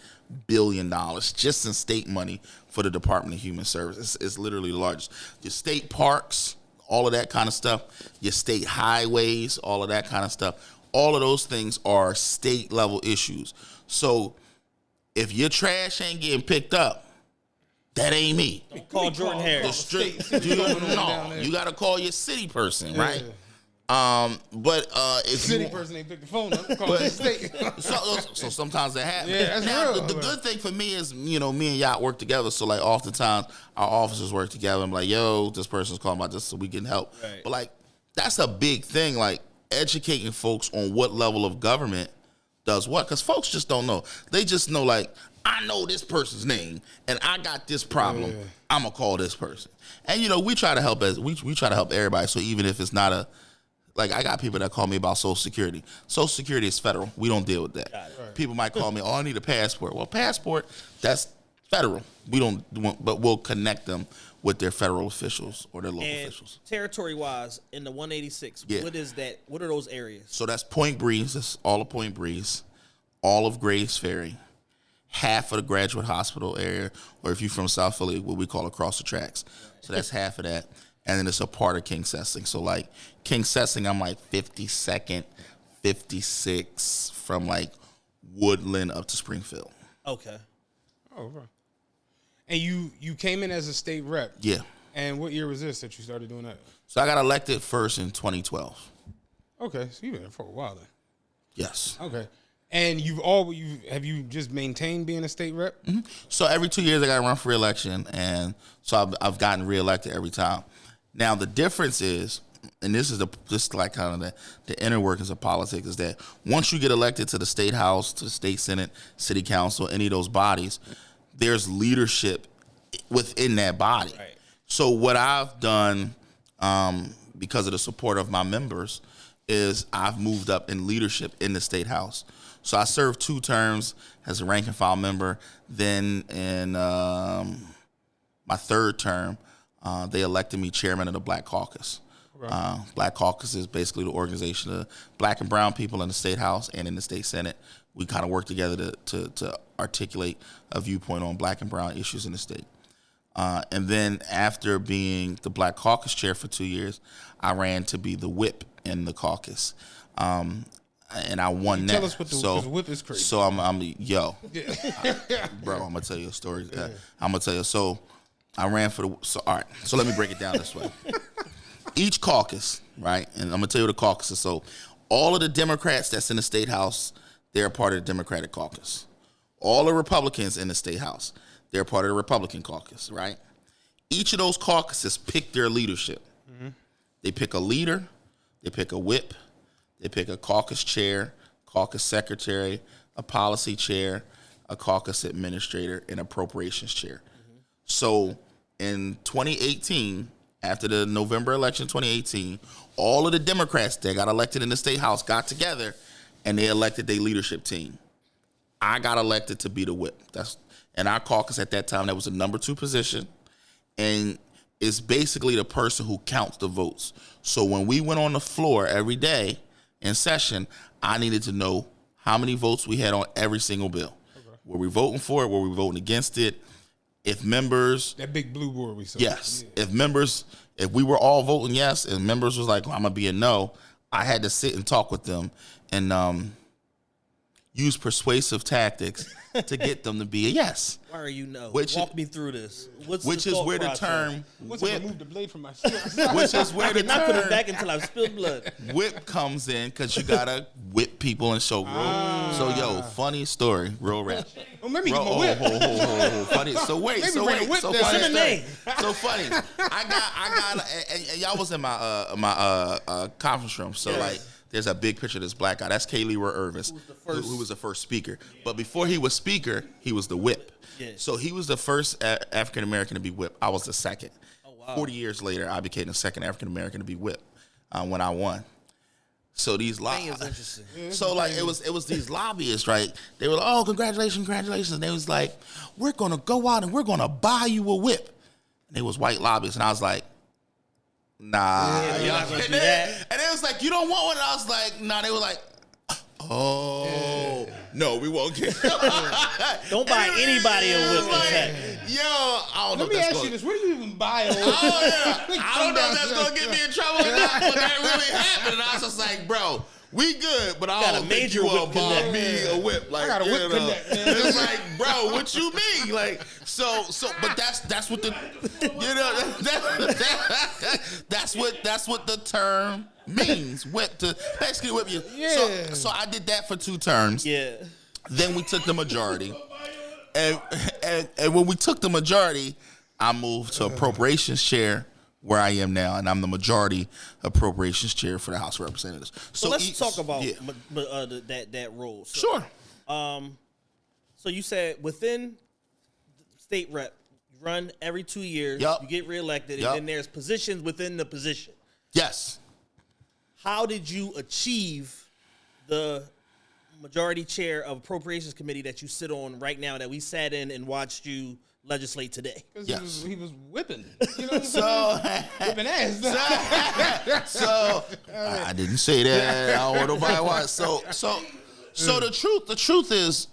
billion just in state money for the Department of Human Services. It's literally the largest. Your state parks, all of that kind of stuff, your state highways, all of that kind of stuff. All of those things are state level issues. So if your trash ain't getting picked up, that ain't me. Call Jordan Harris. You got to call your city person, right? But if city person ain't pick the phone up, call the state. so sometimes that happens. Yeah, that's now, real. The good thing for me is, me and Yacht work together. So like oftentimes our officers work together. I'm like, yo, this person's calling about this, so we can help. Right. But like that's a big thing. Like educating folks on what level of government does what. Because folks just don't know. They just know, like, I know this person's name, and I got this problem. I'm gonna call this person. And we try to help we try to help everybody. So even if it's not like, I got people that call me about Social Security. Social Security is federal. We don't deal with that. Right. People might call me, I need a passport. Well, passport, that's federal. We don't, but we'll connect them with their federal officials or their local officials. Territory-wise, in the 186, what is that? What are those areas? So that's Point Breeze. That's all of Point Breeze, all of Graves Ferry, half of the Graduate Hospital area, or if you're from South Philly, what we call across the tracks. So that's half of that. And then it's a part of King Sessing. So, like, King Sessing, I'm like 52nd, 56 from, like, Woodland up to Springfield. Okay. Oh, right. And you came in as a state rep. Yeah. And what year was this that you started doing that? So I got elected first in 2012. Okay, so you've been there for a while then. Yes. Okay. And have you just maintained being a state rep? Mm-hmm. So every 2 years I got to run for re-election, and so I've gotten re-elected every time. Now the difference is, and this is like kind of the inner workings of politics, is that once you get elected to the state house, to the state senate, city council, any of those bodies, there's leadership within that body. Right. So what I've done, because of the support of my members, is I've moved up in leadership in the state house. So I served 2 terms as a rank and file member. Then in my 3rd term, they elected me chairman of the Black Caucus. Right. Black Caucus is basically the organization of black and brown people in the state house and in the state senate. We kind of work together to articulate a viewpoint on black and brown issues in the state. And then after being the Black Caucus chair for 2 years, I ran to be the whip in the caucus. And I won that. Tell us what the whip is crazy. So bro, I'm gonna tell you a story. I'm gonna tell you. So I ran for all right. So let me break it down this way. Each caucus, right? And I'm gonna tell you the caucuses. So all of the Democrats that's in the state house, they're a part of the Democratic caucus. All the Republicans in the state house, they're part of the Republican caucus, right? Each of those caucuses pick their leadership. Mm-hmm. They pick a leader, they pick a whip, they pick a caucus chair, caucus secretary, a policy chair, a caucus administrator, and appropriations chair. Mm-hmm. So in 2018, after the November election 2018, all of the Democrats that got elected in the state house got together and they elected their leadership team. I got elected to be the whip. That's in our caucus at that time. That was the number 2 position, and it's basically the person who counts the votes. So when we went on the floor every day in session, I needed to know how many votes we had on every single bill. Okay. Were we voting for it? Were we voting against it? If members, that big blue board we saw. Yes. Yeah. If we were all voting yes, and members was like, well, I'm gonna be a no, I had to sit and talk with them and use persuasive tactics to get them to be a yes. Why are you no? Walk me through this. Which is where the term whip. Remove the blade from my shirt. Which is where the not put it back until I've spilled blood. Whip comes in because you gotta whip people and show growth. So funny story, real rap. Well, let me get my whip. Funny. So wait. So funny. I got. And y'all was in my conference room. So like, there's a big picture of this black guy. That's K. Leroy Irvis, who was the first speaker. But before he was speaker, he was the whip. Yeah. So he was the first African American to be whipped. I was the second. Oh, wow. 40 years later, I became the second African American to be whipped when I won. So these lobbyists. So like it was these lobbyists, right? They were like, "Oh, congratulations!" And they was like, "We're gonna go out and we're gonna buy you a whip." And they was white lobbyists, and I was like, "Nah, you're not gonna do that." And they was like, "You don't want one?" And I was like, "Nah." They were like, "Oh, no, we won't get." Don't buy anybody a whip. Like, yo, I don't know. Let me ask you this: where do you even buy a whip? I don't know if that's gonna get me in trouble or not, but that really happened. And I was just like, "Bro, we good, but I don't think you will buy me a whip." Like, I got a whip connect, man. It's like, bro, what you mean? Like, so, but that's what the, that's what the term means. Whip, to basically whip you. Yeah. So I did that for 2 terms. Yeah. Then we took the majority, and when we took the majority, I moved to appropriations chair where I am now, and I'm the majority appropriations chair for the House of Representatives. So let's talk about that role. So, Sure. So you said within state rep, you run every 2 years, Yep. you get reelected, Yep. and then there's positions within the position. Yes. How did you achieve the majority chair of Appropriations Committee that you sit on right now, that we sat in and watched you legislate today? Because Yes. he was whipping. You know what I'm whipping ass. So I didn't say that. I don't want nobody to watch. So the truth is,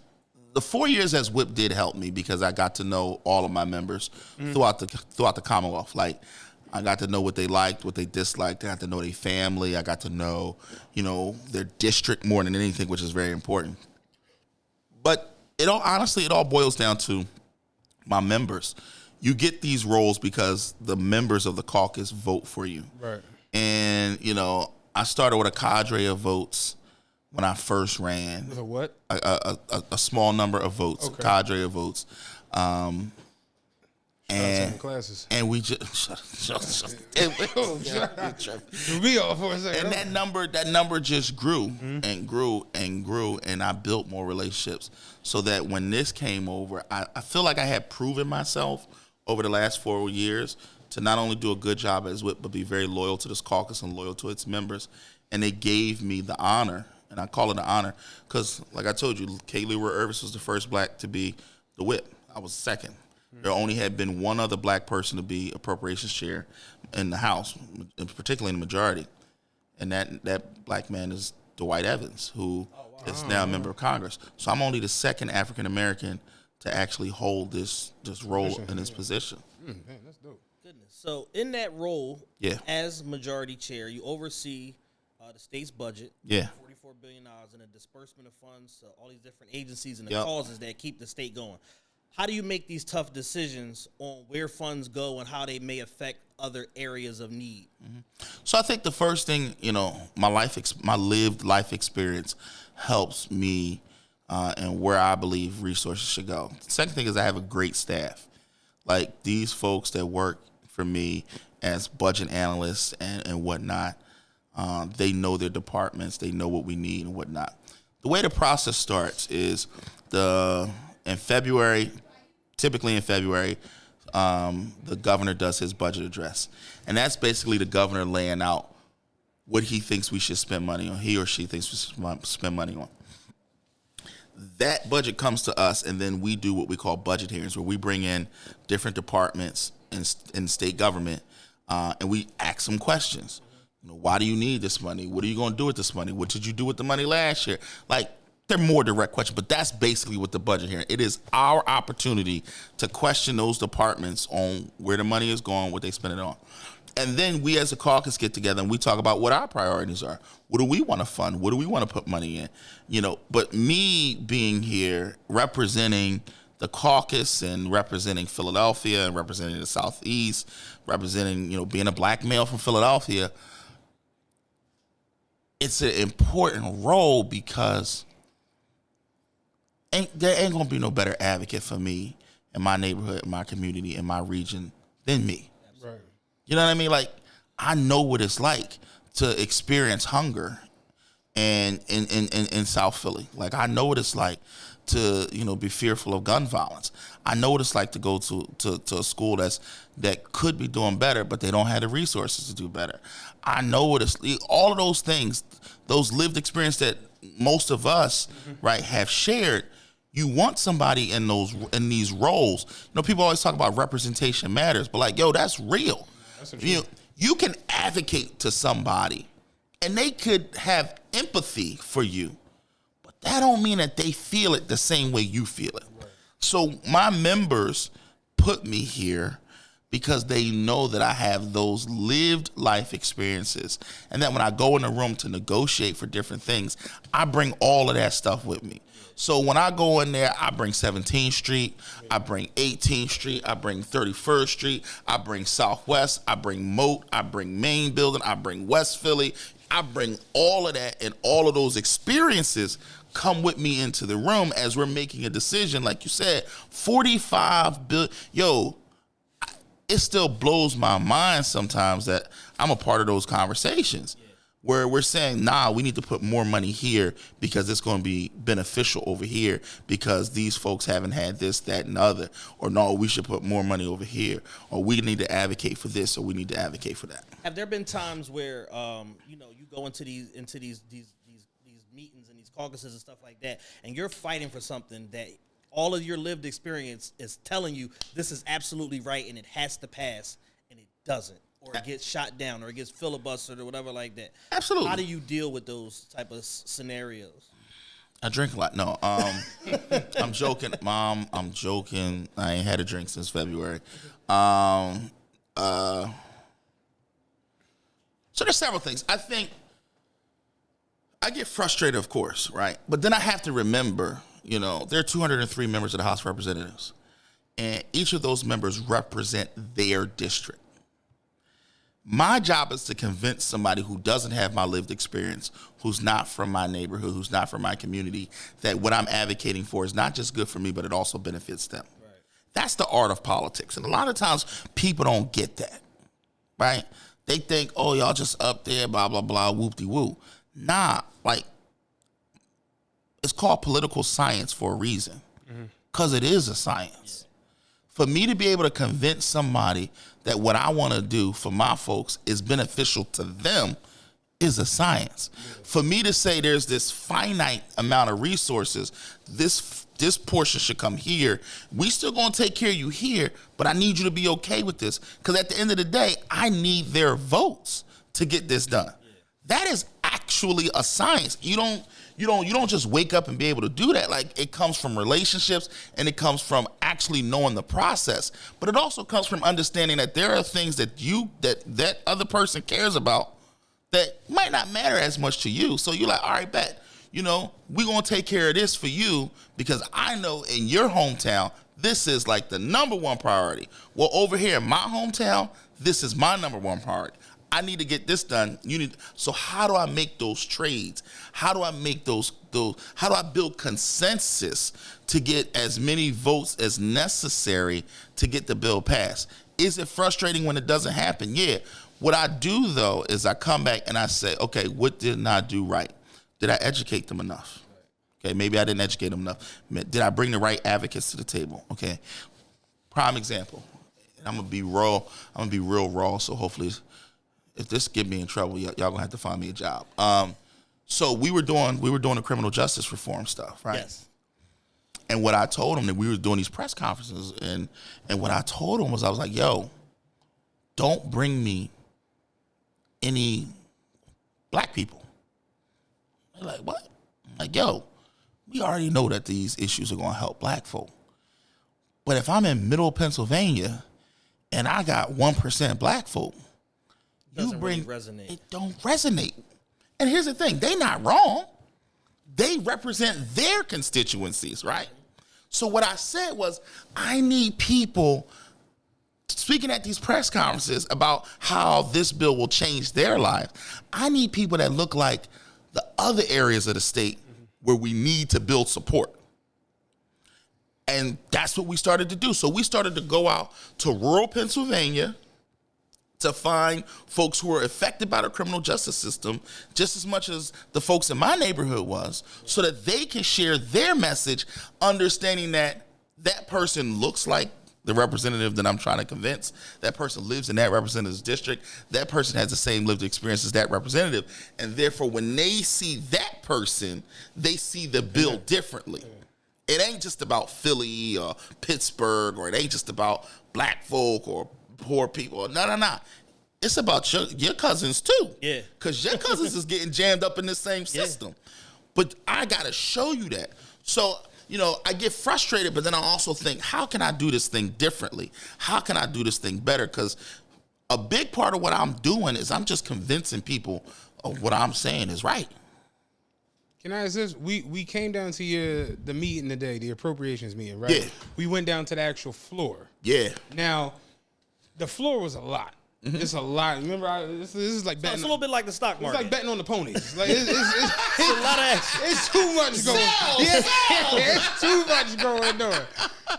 the 4 years as whip did help me because I got to know all of my members throughout the Commonwealth. Like, I got to know what they liked, what they disliked. I got to know their family. I got to know, their district more than anything, which is very important. But it all boils down to my members. You get these roles because the members of the caucus vote for you. Right. And, I started with a cadre of votes when I first ran. With a what? A small number of votes, Okay. cadre of votes. Classes. And we just Threw me off for a second. and that number just grew and grew and grew, and I built more relationships so that when this came over, I feel like I had proven myself over the last 4 years to not only do a good job as whip, but be very loyal to this caucus and loyal to its members. And they gave me the honor, and I call it an honor because, like I told you, Kay Leroy Irvis was the first black to be the whip. I was second. There only had been one other black person to be appropriations chair in the House, particularly in the majority. And that black man is Dwight Evans, who is now a member of Congress. So I'm only the second African American to actually hold this role in this position. Man, that's dope. Goodness. So in that role, Yeah. as majority chair, you oversee the state's budget. Yeah. $44 billion in the disbursement of funds to all these different agencies and the Yep. causes that keep the state going. How do you make these tough decisions on where funds go and how they may affect other areas of need? So I think the first thing, my lived life experience helps me and where I believe resources should go. The second thing is I have a great staff. Like these folks that work for me as budget analysts and whatnot, they know their departments, they know what we need and whatnot. The way the process starts is typically in February, the governor does his budget address. And that's basically the governor laying out what he thinks we should spend money on, he or she thinks we should spend money on. That budget comes to us, and then we do what we call budget hearings, where we bring in different departments in state government, and we ask them questions. Why do you need this money? What are you going to do with this money? What did you do with the money last year? Like, they're more direct questions, but that's basically what the budget hearing. It is our opportunity to question those departments on where the money is going, what they spend it on. And then we as a caucus get together and we talk about what our priorities are. What do we want to fund? What do we want to put money in? But me being here representing the caucus and representing Philadelphia and representing the Southeast, representing, being a black male from Philadelphia, it's an important role because there ain't gonna be no better advocate for me in my neighborhood, in my community, in my region than me. Right. You know what I mean? Like, I know what it's like to experience hunger and in South Philly. Like, I know what it's like to, be fearful of gun violence. I know what it's like to go to a school that could be doing better, but they don't have the resources to do better. I know what it's, all of those things, those lived experience that most of us, right, have shared. You want somebody in these roles. People always talk about representation matters, but like, that's real. That's true. You can advocate to somebody and they could have empathy for you, but that don't mean that they feel it the same way you feel it. Right. So my members put me here because they know that I have those lived life experiences and that when I go in the room to negotiate for different things, I bring all of that stuff with me. So when I go in there, I bring 17th Street, I bring 18th Street, I bring 31st Street, I bring Southwest, I bring Moat, I bring Main Building, I bring West Philly. I bring all of that, and all of those experiences come with me into the room as we're making a decision. Like you said, $45 billion. it still blows my mind sometimes that I'm a part of those conversations where we're saying, nah, we need to put more money here because it's going to be beneficial over here because these folks haven't had this, that, and the other. Or no, we should put more money over here. Or we need to advocate for this, or we need to advocate for that. Have there been times where, you go into these meetings and these caucuses and stuff like that, and you're fighting for something that all of your lived experience is telling you this is absolutely right and it has to pass, and it doesn't, or it gets shot down, or it gets filibustered, or whatever like that? Absolutely. How do you deal with those type of scenarios? I drink a lot. No, I'm joking, Mom. I'm joking. I ain't had a drink since February. So there's several things. I think I get frustrated, of course, right? But then I have to remember, there are 203 members of the House of Representatives, and each of those members represent their district. My job is to convince somebody who doesn't have my lived experience, who's not from my neighborhood, who's not from my community, that what I'm advocating for is not just good for me, but it also benefits them. Right. That's the art of politics. And a lot of times people don't get that, right? They think, oh, y'all just up there, blah, blah, blah, whoop-de-woo. Nah, it's called political science for a reason, because it is a science. For me to be able to convince somebody that what I want to do for my folks is beneficial to them is a science. For me to say there's this finite amount of resources, this portion should come here. We still going to take care of you here, but I need you to be okay with this, because at the end of the day, I need their votes to get this done. That is actually a science. You don't just wake up and be able to do that. It comes from relationships, and it comes from actually knowing the process. But it also comes from understanding that there are things that that other person cares about that might not matter as much to you. So you're like, all right, bet. We're going to take care of this for you because I know in your hometown, this is the number one priority. Well, over here in my hometown, this is my number one priority. I need to get this done. So how do I make those trades? How do I make those how do I build consensus to get as many votes as necessary to get the bill passed? Is it frustrating when it doesn't happen? Yeah. What I do though is I come back and I say, okay, what did I do right? Did I educate them enough? Okay, maybe I didn't educate them enough. Did I bring the right advocates to the table? Okay. Prime example. I'm gonna be raw. I'm gonna be real raw. So hopefully, if this get me in trouble, y'all gonna have to find me a job. So we were doing the criminal justice reform stuff, right? Yes. And what I told them, that we were doing these press conferences, and what I told them was, I was like, yo, don't bring me any black people. They're like, what? I'm like, yo, we already know that these issues are gonna help black folk. But if I'm in middle Pennsylvania and I got 1% black folk, Really resonate. It don't resonate. And here's the thing, they not wrong. They represent their constituencies, right? So what I said was, I need people speaking at these press conferences about how this bill will change their lives. I need people that look like the other areas of the state where we need to build support. And that's what we started to do. So we started to go out to rural Pennsylvania to find folks who are affected by the criminal justice system just as much as the folks in my neighborhood was, so that they can share their message, understanding that that person looks like the representative that I'm trying to convince, that person lives in that representative's district, that person has the same lived experience as that representative, and therefore when they see that person, they see the bill differently. It ain't just about Philly or Pittsburgh, or it ain't just about black folk or poor people. No. It's about your cousins too. Yeah. Because your cousins is getting jammed up in the same system. But I got to show you that. So, I get frustrated, but then I also think, how can I do this thing differently? How can I do this thing better? Because a big part of what I'm doing is I'm just convincing people of what I'm saying is right. Can I ask this? We came down to the meeting today, the appropriations meeting, right? Yeah. We went down to the actual floor. Yeah. Now, the floor was a lot. It's a lot. Remember, this is like So betting. it's a little bit like the stock It's market. like betting on the ponies. Like it's a lot of action. It's too much going. It's too much going on.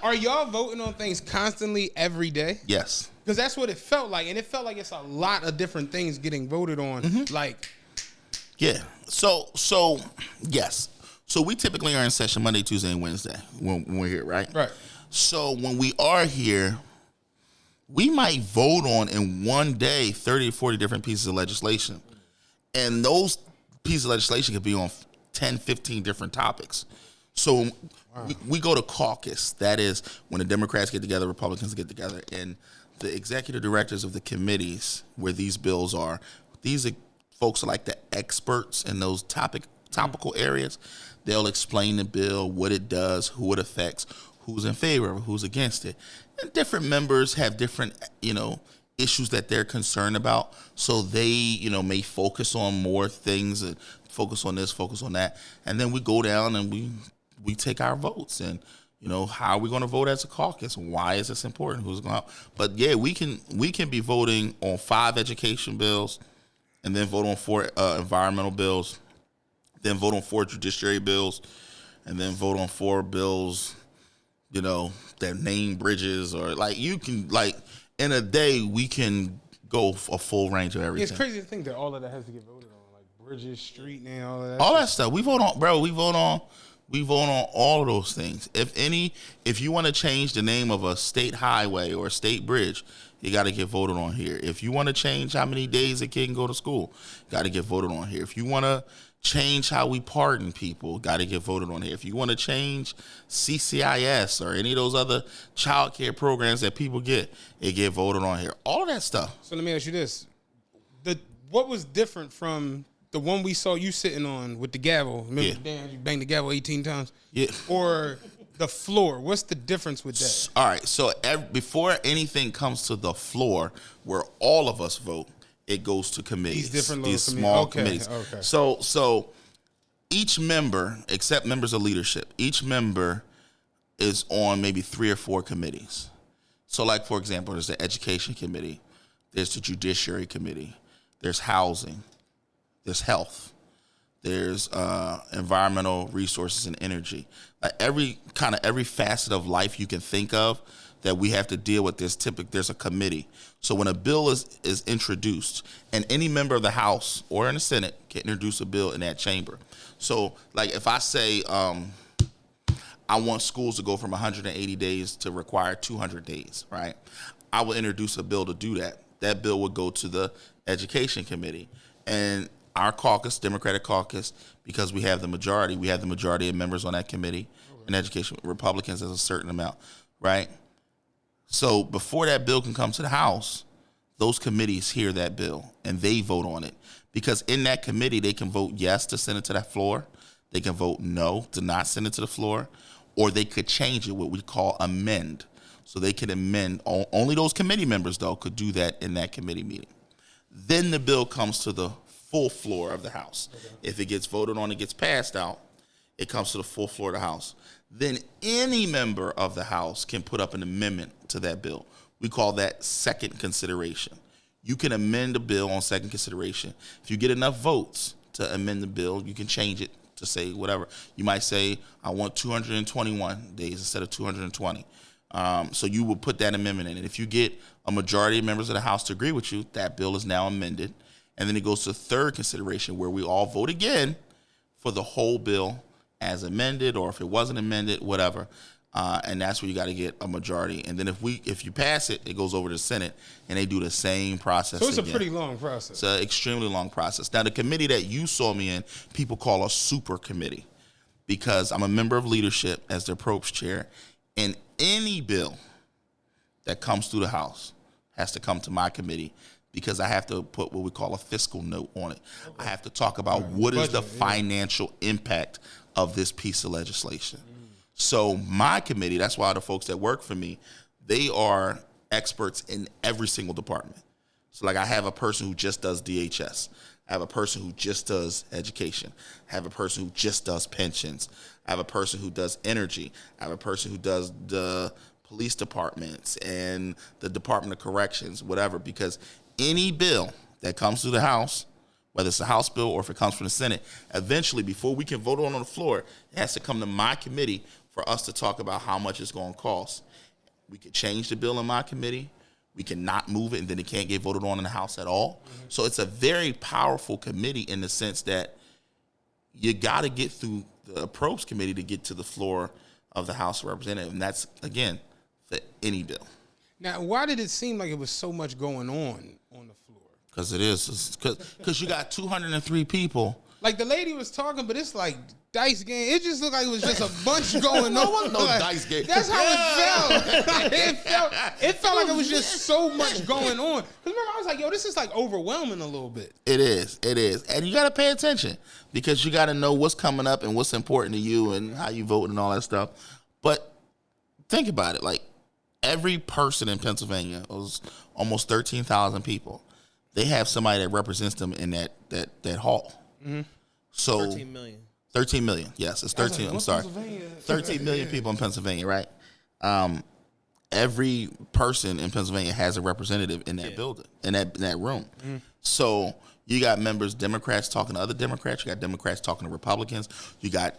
Are y'all voting on things constantly every day? Yes. Because that's what it felt like, and it felt like it's a lot of different things getting voted on. Like, Yeah. So yes. So we typically are in session Monday, Tuesday, and Wednesday when we're here, right? right. So when we are here, we might vote on in one day 30 or 40 different pieces of legislation. And those pieces of legislation could be on 10, 15 different topics. So we go to caucus. That is when the Democrats get together, Republicans get together, and the executive directors of the committees where these bills are, these are folks are like the experts in those topical areas. They'll explain the bill, what it does, who it affects, who's in favor of it, who's against it. And different members have different, issues that they're concerned about. So they, may focus on more things and focus on this, focus on that. And then we go down and we take our votes. And, how are we going to vote as a caucus? Why is this important? Who's going to help? But yeah, we can be voting on 5 education bills and then vote on 4 environmental bills, then vote on 4 judiciary bills, and then vote on 4 bills, that name bridges, or in a day we can go a full range of everything. It's crazy to think that all of that has to get voted on, like bridges, street, and all of that. All that stuff we vote on, bro. We vote on all of those things. If you want to change the name of a state highway or a state bridge, you got to get voted on here. If you want to change how many days a kid can go to school, you got to get voted on here. If you want to change how we pardon people, got to get voted on here. If you want to change CCIS or any of those other child care programs that people get, it get voted on here. All of that stuff. So let me ask you this. What was different from the one we saw you sitting on with the gavel? Remember, Dan, you banged the gavel 18 times? Yeah. Or the floor? What's the difference with that? All right. So before anything comes to the floor where all of us vote, it goes to committees. These small committees. Okay. So each member, except members of leadership, each member is on maybe 3 or 4 committees. So like, for example, there's the education committee, there's the judiciary committee, there's housing, there's health, there's environmental resources and energy. Like every facet of life you can think of that we have to deal with, there's a committee. So when a bill is introduced, and any member of the House or in the Senate can introduce a bill in that chamber. So like if I say I want schools to go from 180 days to require 200 days, right? I will introduce a bill to do that. That bill would go to the Education Committee. And our caucus, Democratic caucus, because we have the majority of members on that committee. In education, Republicans has a certain amount, right? So before that bill can come to the House, those committees hear that bill and they vote on it. Because in that committee, they can vote yes to send it to that floor. They can vote no to not send it to the floor. Or they could change it, what we call amend. So they could amend. Only those committee members, though, could do that in that committee meeting. Then the bill comes to the full floor of the House. Okay. If it gets voted on and gets passed out, it comes to the full floor of the House. Then any member of the House can put up an amendment to that bill. We call that second consideration. You can amend a bill on second consideration. If you get enough votes to amend the bill, you can change it to say whatever. You might say, I want 221 days instead of 220. So you will put that amendment in. And if you get a majority of members of the House to agree with you, that bill is now amended. And then it goes to third consideration where we all vote again for the whole bill as amended, or if it wasn't amended, whatever. And that's where you got to get a majority. And then if you pass it, it goes over to the Senate, and they do the same process. So it's again. A pretty long process. It's an extremely long process. Now, the committee that you saw me in, people call a super committee because I'm a member of leadership as the approach chair, and any bill that comes through the House has to come to my committee because I have to put what we call a fiscal note on it. Okay. I have to talk about what is the financial impact of this piece of legislation. So my committee, that's why the folks that work for me, they are experts in every single department. So like I have a person who just does DHS. I have a person who just does education. I have a person who just does pensions. I have a person who does energy. I have a person who does the police departments and the Department of Corrections, whatever, because any bill that comes through the House, whether it's a House bill or if it comes from the Senate, eventually, before we can vote on the floor, it has to come to my committee for us to talk about how much it's going to cost. We could change the bill in my committee. We can not move it, and then it can't get voted on in the House at all. Mm-hmm. So it's a very powerful committee in the sense that you got to get through the Appropriations Committee to get to the floor of the House of Representatives, and that's, again, for any bill. Now, why did it seem like it was so much going on the floor? Because it is. Because you got 203 people. Like, the lady was talking, but it's like dice game. It just looked like it was just a bunch going on. No dice game. That's how it felt. It felt like it was just so much going on. Because remember, I was like, yo, this is like overwhelming a little bit. It is. And you got to pay attention because you got to know what's coming up and what's important to you and how you vote and all that stuff. But think about it. Like, every person in Pennsylvania, it was almost 13,000 people. They have somebody that represents them in that hall. Mm-hmm. So 13 million. 13 million. Yes, it's 13. I'm sorry. 13 million people in Pennsylvania, right? Every person in Pennsylvania has a representative in that building, in that room. Mm-hmm. So you got members, Democrats talking to other Democrats. You got Democrats talking to Republicans. You got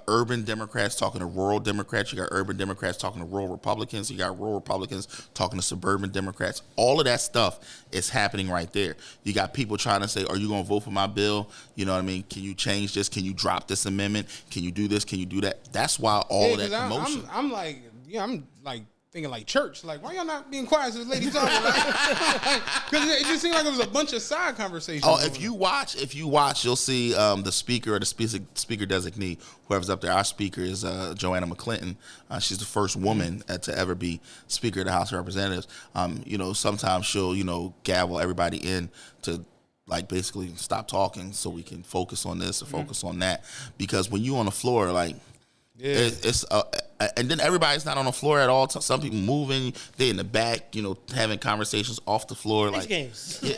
urban Democrats talking to rural Democrats. You got urban Democrats talking to rural Republicans. You got rural Republicans talking to suburban Democrats. All of that stuff is happening right there. You got people trying to say, are you going to vote for my bill? You know what I mean? Can you change this? Can you drop this amendment? Can you do this? Can you do that? That's why all of that commotion. I'm like thinking like church. Like, why y'all not being quiet so this lady talking? Because it just seemed like it was a bunch of side conversations. Oh, if you watch, you'll see the speaker or the speaker designee, whoever's up there. Our speaker is Joanna McClinton. She's the first woman to ever be Speaker of the House of Representatives. Sometimes she'll, gavel everybody in to like basically stop talking so we can focus on this or focus on that. Because when you on the floor, like, it's and then everybody's not on the floor at all. Some people moving, they in the back, having conversations off the floor. Like games. Yeah.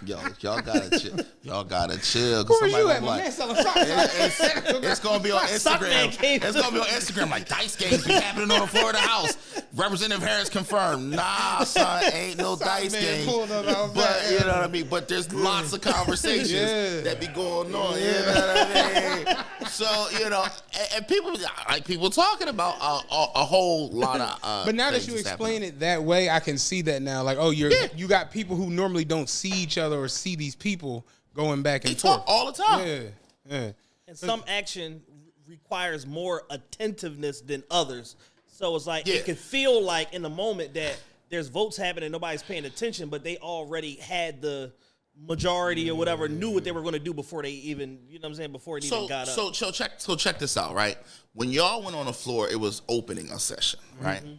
Y'all gotta chill. Where you at, my man? Selling socks. It's gonna be on Instagram. It's gonna be on Instagram. Like, dice games be happening on the floor of the House. Representative Harris confirmed. Nah, son, ain't no dice game. But you know what I mean. But there's lots of conversations that be going on. You know what I mean. So and people talking about a whole lot of. But now that you explain it that way, I can see that now. Like, you got people who normally don't see each other or see these people going back and forth. They talk all the time. Yeah. And some action requires more attentiveness than others. So it's like it could feel like in the moment that there's votes happening and nobody's paying attention, but they already had the majority or whatever, knew what they were going to do before they even, before it even got up. So check this out, right? When y'all went on the floor, it was opening a session, right? Mm-hmm.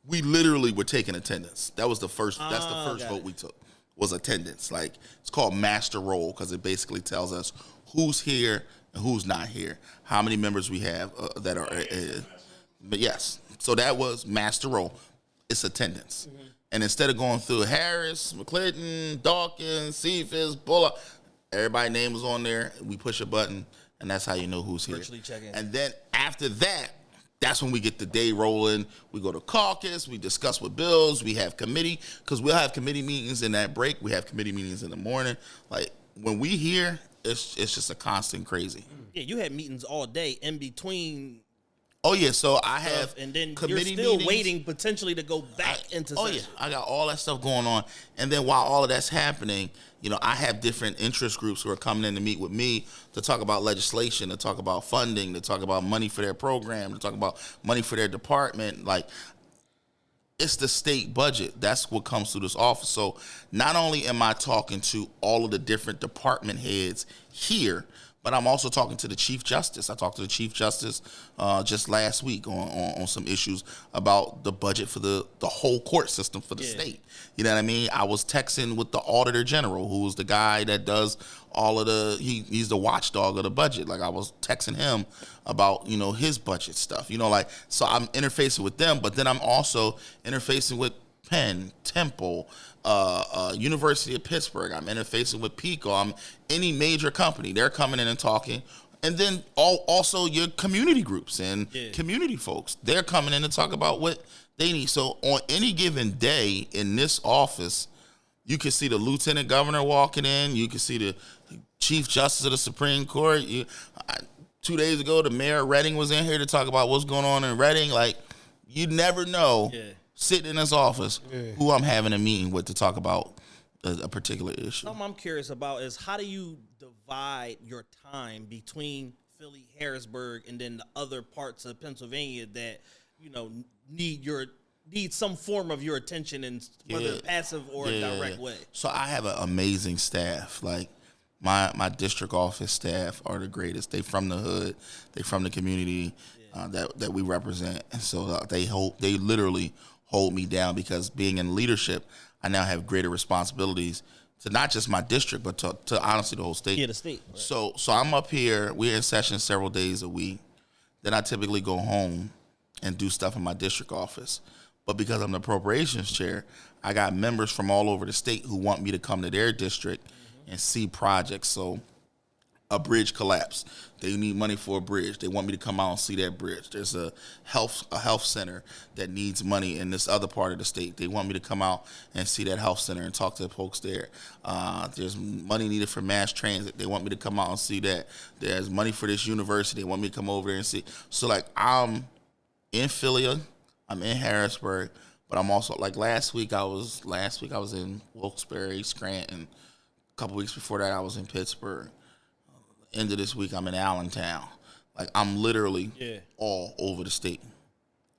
We literally were taking attendance. That was the first. That's the first vote we took. Was attendance. Like, it's called master roll because it basically tells us who's here and who's not here, how many members we have that are. But yes, so that was master roll. It's attendance. Mm-hmm. And instead of going through Harris, McClinton, Dawkins, Cephas, Bullock, everybody's name was on there. We push a button, and that's how you know who's here. Virtually check in. And then after that, that's when we get the day rolling. We go to caucus. We discuss what bills. We have committee, because we'll have committee meetings in that break. We have committee meetings in the morning. Like, when we hear, it's just a constant crazy. Yeah, you had meetings all day in between. Oh, yeah, so I have and then committee you're still meetings. Waiting potentially to go back into session. Oh, yeah, I got all that stuff going on. And then while all of that's happening, I have different interest groups who are coming in to meet with me to talk about legislation, to talk about funding, to talk about money for their program, to talk about money for their department. Like, it's the state budget. That's what comes through this office. So not only am I talking to all of the different department heads here, but I'm also talking to the Chief Justice. I talked to the Chief Justice just last week on some issues about the budget for the whole court system for the state. You know what I mean? I was texting with the Auditor General, who's the guy that does all of he's the watchdog of the budget. Like, I was texting him about, his budget stuff. So I'm interfacing with them, but then I'm also interfacing with Penn, Temple, University of Pittsburgh. I'm interfacing with PICO. Any major company. They're coming in and talking. And then also your community groups and community folks. They're coming in to talk about what they need. So on any given day in this office, You can see the lieutenant governor walking in. You can see the chief justice of the Supreme Court. 2 days ago, the mayor of Reading was in here to talk about what's going on in Reading. Like, you never know, sitting in this office, who I'm having a meeting with to talk about a particular issue. Something I'm curious about is how do you divide your time between Philly, Harrisburg, and then the other parts of Pennsylvania that, you know, need some form of your attention in whether passive or direct way. So I have an amazing staff. Like my district office staff are the greatest. They from the hood. They from the community that we represent. And so they literally hold me down, because being in leadership, I now have greater responsibilities to not just my district, but to honestly the whole state. Yeah, the state. Right. So I'm up here. We're in session several days a week. Then I typically go home and do stuff in my district office. But because I'm the appropriations chair, I got members from all over the state who want me to come to their district and see projects. So a bridge collapsed. They need money for a bridge. They want me to come out and see that bridge. There's a health center that needs money in this other part of the state. They want me to come out and see that health center and talk to the folks there. There's money needed for mass transit. They want me to come out and see that. There's money for this university. They want me to come over there and see. So, like, I'm in Philly, I'm in Harrisburg, but I'm also, like, last week I was in Wilkes-Barre, Scranton. A couple weeks before that I was in Pittsburgh. End of this week I'm in Allentown. Like, I'm literally all over the state.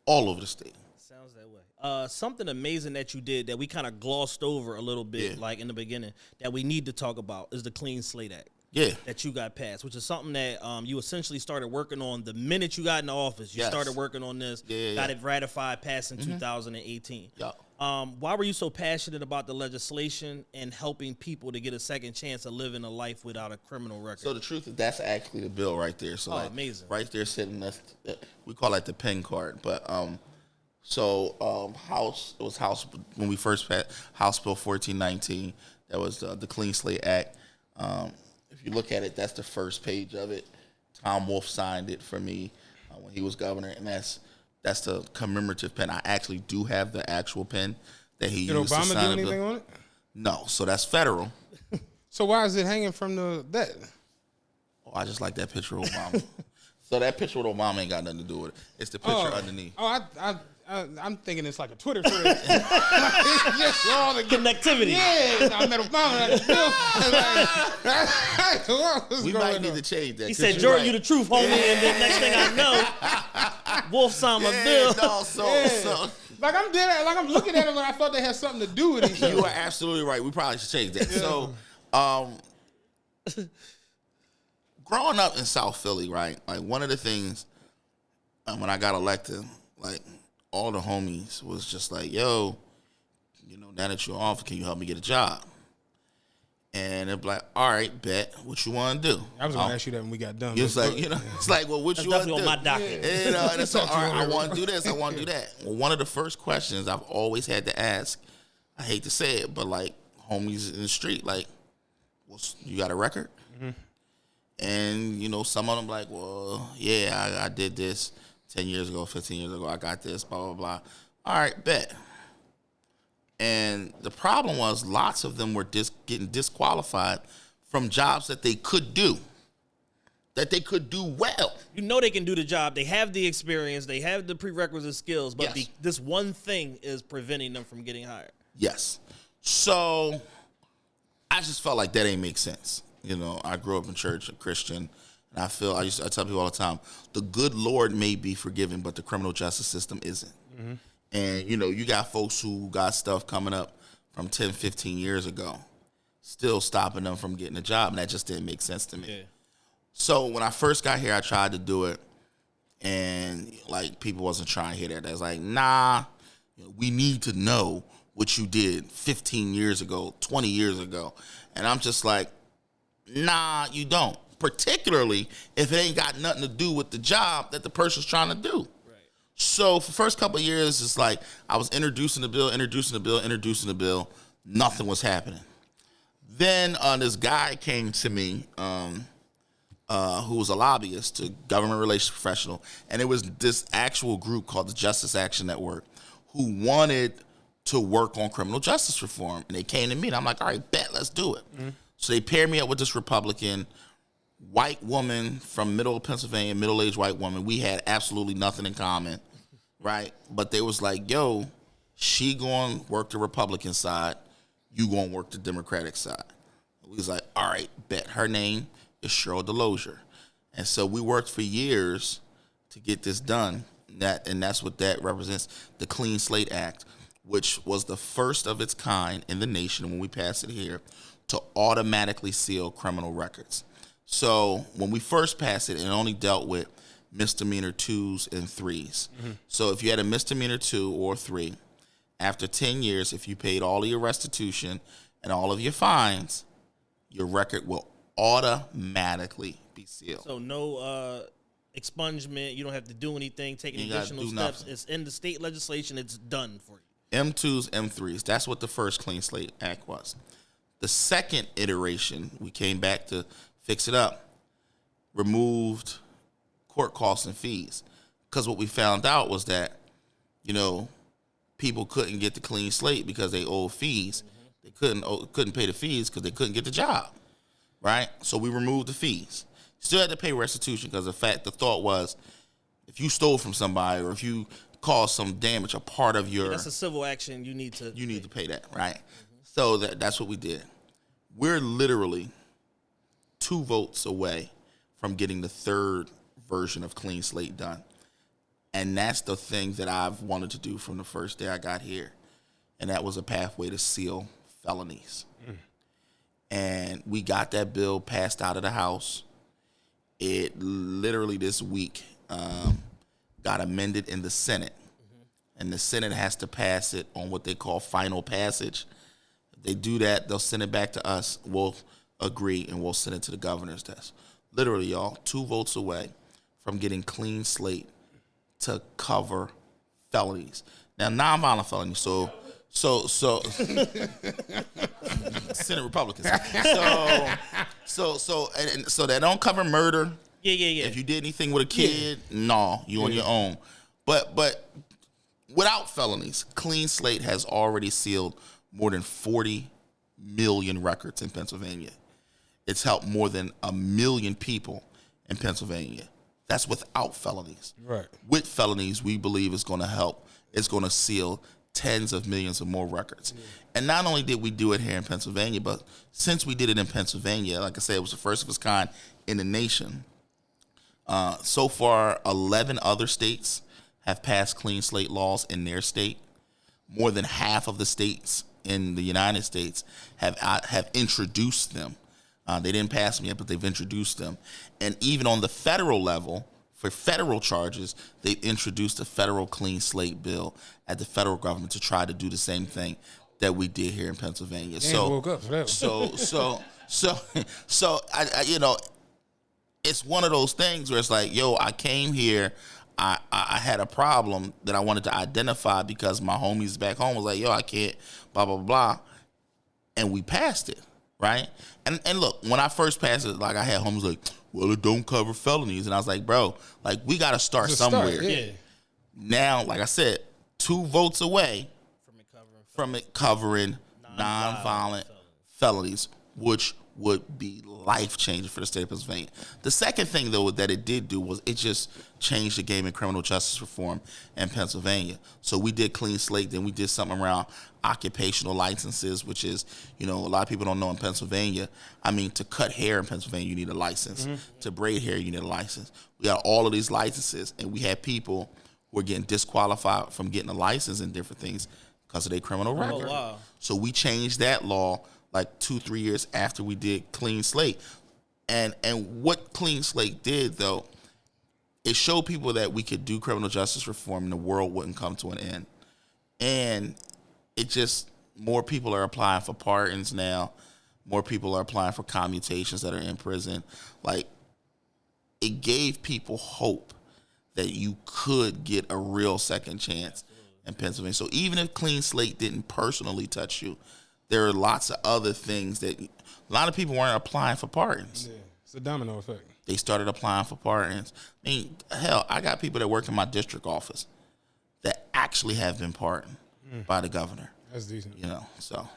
All over the state. Sounds that way. Something amazing that you did that we kind of glossed over a little bit, like in the beginning, that we need to talk about is the Clean Slate Act. Yeah. That you got passed, which is something that you essentially started working on the minute you got in the office. You started working on this, got it ratified, passed in 2018. Yeah. Why were you so passionate about the legislation and helping people to get a second chance of living a life without a criminal record? So the truth is, that's actually the bill right there. So amazing. Right there sitting, we call that the pen card. But House when we first passed House Bill 1419. That was the Clean Slate Act. If you look at it, that's the first page of it. Tom Wolf signed it for me when he was governor, and that's the commemorative pen. I actually do have the actual pen that he used to sign. Did Obama do anything on it? No, so that's federal. So why is it hanging from that? Oh, I just like that picture of Obama. So that picture with Obama ain't got nothing to do with it. It's the picture underneath. Oh, I'm thinking it's like a Twitter thread. Like, just all the connectivity. Yeah, I met Obama at the bill. We might need to change that. He said, "Jordan, you the truth, homie." And then next thing I know, Wolf signed my bill. No, so like I'm dead. Like I'm looking at him, and I thought they had something to do with each other. You are absolutely right. We probably should change that. So, growing up in South Philly, right? Like, one of the things when I got elected, like, all the homies was just like, yo, you know, now that you're off, can you help me get a job? And they're like, all right, bet. What you want to do? I was going to ask you that when we got done. It's like, it's like, well, what That's you want to do? definitely on my docket. And it's like, all right, I want to do this. I want to do that. Well, one of the first questions I've always had to ask, I hate to say it, but, like, homies in the street, like, well, you got a record? Mm-hmm. And, you know, some of them like, well, yeah, I did this 10 years ago, 15 years ago, I got this, blah, blah, blah. All right, bet. And the problem was lots of them were getting disqualified from jobs that they could do well. You know they can do the job. They have the experience. They have the prerequisite skills, but Yes. this one thing is preventing them from getting hired. Yes. So I just felt like that ain't make sense. You know, I grew up in church, a Christian. And I tell people all the time, the good Lord may be forgiven, but the criminal justice system isn't. Mm-hmm. And, you know, you got folks who got stuff coming up from 10, 15 years ago, still stopping them from getting a job. And that just didn't make sense to me. Yeah. So when I first got here, I tried to do it. And, like, people wasn't trying to hear that. They was like, nah, we need to know what you did 15 years ago, 20 years ago. And I'm just like, nah, you don't. Particularly if it ain't got nothing to do with the job that the person's trying to do. Right. So for the first couple of years, it's like I was introducing the bill. Nothing was happening. Then this guy came to me who was a lobbyist, a government relations professional, and it was this actual group called the Justice Action Network who wanted to work on criminal justice reform. And they came to me, and I'm like, all right, bet, let's do it. So they paired me up with this Republican, white woman from middle Pennsylvania, middle-aged white woman. We had absolutely nothing in common, right? But they was like, yo, she going to work the Republican side, you going to work the Democratic side. We was like, all right, bet. Her name is Cheryl Delosier. And so we worked for years to get this done. And that's what that represents, the Clean Slate Act, which was the first of its kind in the nation when we passed it here to automatically seal criminal records. So when we first passed it, it only dealt with misdemeanor 2s and 3s. So if you had a misdemeanor 2 or 3, after 10 years, if you paid all of your restitution and all of your fines, your record will automatically be sealed. So no expungement. You don't have to do anything, take any additional steps. Nothing. It's in the state legislation. It's done for you. M2s, M3s. That's what the first Clean Slate Act was. The second iteration, we came back to fix it up, removed court costs and fees. Because what we found out was that, people couldn't get the clean slate because they owed fees. They couldn't pay the fees because they couldn't get the job, right? So we removed the fees. Still had to pay restitution because the thought was, if you stole from somebody or if you caused some damage, a part of your... That's a civil action. You need to pay that, right? So that's what we did. We're literally 2 votes away from getting the third version of Clean Slate done. And that's the thing that I've wanted to do from the first day I got here. And that was a pathway to seal felonies. And we got that bill passed out of the House. It literally this week got amended in the Senate. And the Senate has to pass it on what they call final passage. If they do that, they'll send it back to us. We'll agree, and we'll send it to the governor's desk. Literally, y'all, 2 votes away from getting Clean Slate to cover felonies. Now, nonviolent felonies. So Senate Republicans. So they don't cover murder. Yeah. If you did anything with a kid, no, you on your own. But without felonies, Clean Slate has already sealed more than 40 million records in Pennsylvania. It's helped more than 1 million people in Pennsylvania. That's without felonies. Right. With felonies, we believe it's going to help. It's going to seal tens of millions of more records. And not only did we do it here in Pennsylvania, but since we did it in Pennsylvania, like I said, it was the first of its kind in the nation. So far, 11 other states have passed Clean Slate laws in their state. More than half of the states in the United States have introduced them. They didn't pass them yet, but they've introduced them. And even on the federal level, for federal charges, they've introduced a federal Clean Slate bill at the federal government to try to do the same thing that we did here in Pennsylvania. Woke up for that. So I it's one of those things where it's like, yo, I came here, I had a problem that I wanted to identify because my homies back home was like, yo, I can't, blah, blah, blah. And we passed it, right? And look, when I first passed it, like I had homies like, well, it don't cover felonies. And I was like, bro, like we got to start somewhere. Yeah. Now, like I said, 2 votes away from it covering nonviolent felonies, which would be life-changing for the state of Pennsylvania. The second thing, though, that it did do was it just changed the game in criminal justice reform in Pennsylvania. So we did Clean Slate, then we did something around occupational licenses, which is, a lot of people don't know in Pennsylvania. I mean, to cut hair in Pennsylvania, you need a license. To braid hair, you need a license. We got all of these licenses, and we had people who were getting disqualified from getting a license and different things because of their criminal record. Oh, wow. So we changed that law like 2-3 years after we did Clean Slate. And what Clean Slate did, though, it showed people that we could do criminal justice reform and the world wouldn't come to an end. And it just, more people are applying for pardons now. More people are applying for commutations that are in prison. Like, it gave people hope that you could get a real second chance in Pennsylvania. So even if Clean Slate didn't personally touch you, there are lots of other things that a lot of people weren't applying for pardons. Yeah, it's a domino effect. They started applying for pardons. I mean, hell, I got people that work in my district office that actually have been pardoned by the governor. That's decent. You know, so.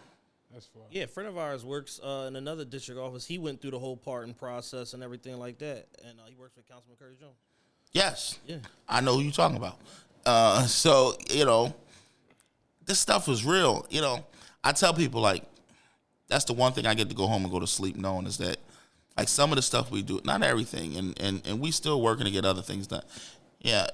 That's fine. Yeah, a friend of ours works in another district office. He went through the whole pardon process and everything like that, and he works with Councilman Curtis Jones. Yes. Yeah. I know who you're talking about. So, you know, this stuff is real. You know, I tell people, like, that's the one thing I get to go home and go to sleep knowing is that, like, some of the stuff we do, not everything, and we still working to get other things done. Yeah.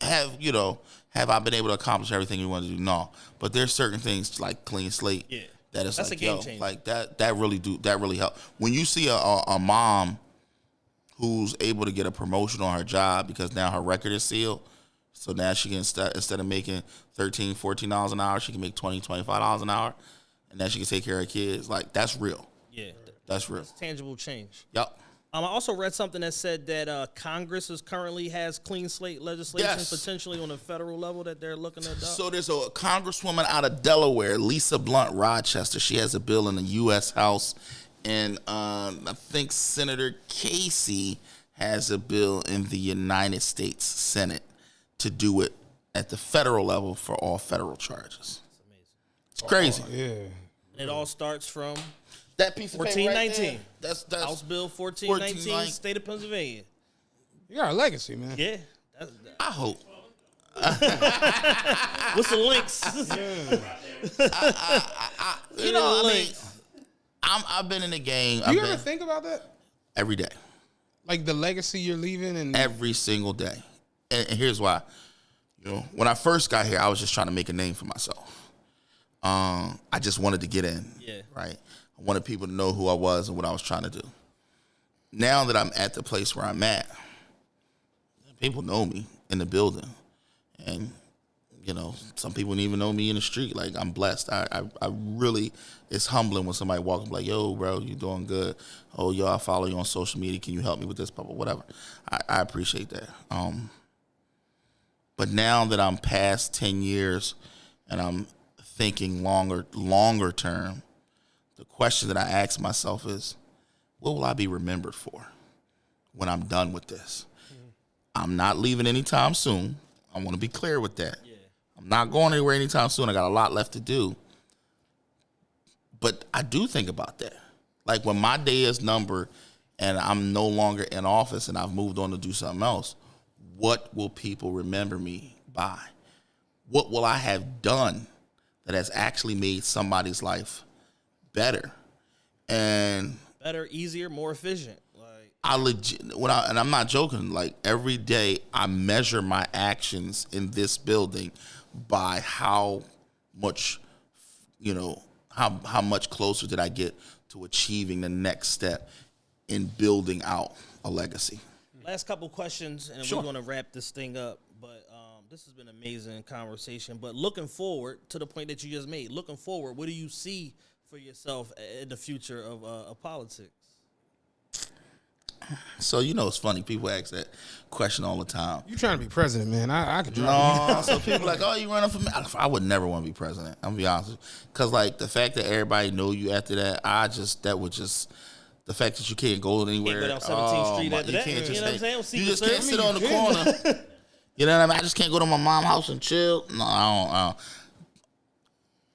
Have I been able to accomplish everything we want to do? No. But there's certain things like Clean Slate that is that's like, a game changer. like that really help. When you see a mom who's able to get a promotion on her job because now her record is sealed, so now she can instead of making $13, $14 an hour, she can make $20, $25 an hour, and then she can take care of her kids. Like, that's real. Yeah. That's real. That's tangible change. Yep. I also read something that said that Congress currently has clean slate legislation potentially on a federal level that they're looking at. So there's a congresswoman out of Delaware, Lisa Blunt Rochester. She has a bill in the U.S. House, and I think Senator Casey has a bill in the United States Senate to do it at the federal level for all federal charges. It's crazy. Yeah. And it all starts from That piece of paper right 1419. there, that's House Bill 1419, State of Pennsylvania. You got a legacy, man. Yeah. I hope. What's the links? You know, I mean, I've been in the game. Do you ever think about that? Every day. Like the legacy you're leaving, and Every single day. And here's why. You know, when I first got here, I was just trying to make a name for myself. I just wanted to get in. Yeah. Right. I wanted people to know who I was and what I was trying to do. Now that I'm at the place where I'm at, people know me in the building. And, you know, some people don't even know me in the street. Like, I'm blessed. I really, it's humbling when somebody walks up like, yo, bro, you doing good. Oh, yo, I follow you on social media. Can you help me with this? Whatever. I appreciate that. But now that I'm past 10 years and I'm thinking longer term, the question that I ask myself is, what will I be remembered for when I'm done with this? I'm not leaving anytime soon. I want to be clear with that. Yeah. I'm not going anywhere anytime soon. I got a lot left to do. But I do think about that. Like, when my day is numbered and I'm no longer in office and I've moved on to do something else, what will people remember me by? What will I have done that has actually made somebody's life better? And better, easier, more efficient. And I'm not joking, like, every day I measure my actions in this building by how much, you know, how much closer did I get to achieving the next step in building out a legacy. Last couple questions, and Sure. we're going to wrap this thing up. But this has been an amazing conversation. But looking forward to the point that you just made, looking forward, what do you see for yourself in the future of politics? So, you know, it's funny. People ask that question all the time. you trying to be president, man. I could drop you. No, so people like, oh, you running for me? I would never want to be president. I'm going to be honest with you. Because, like, the fact that everybody know you after that, the fact that you can't go anywhere. Can't go down 17th Street after that. You You know what I'm saying? You just can't sit on the corner. You know what I mean? I just can't go to my mom's house and chill. No, I don't.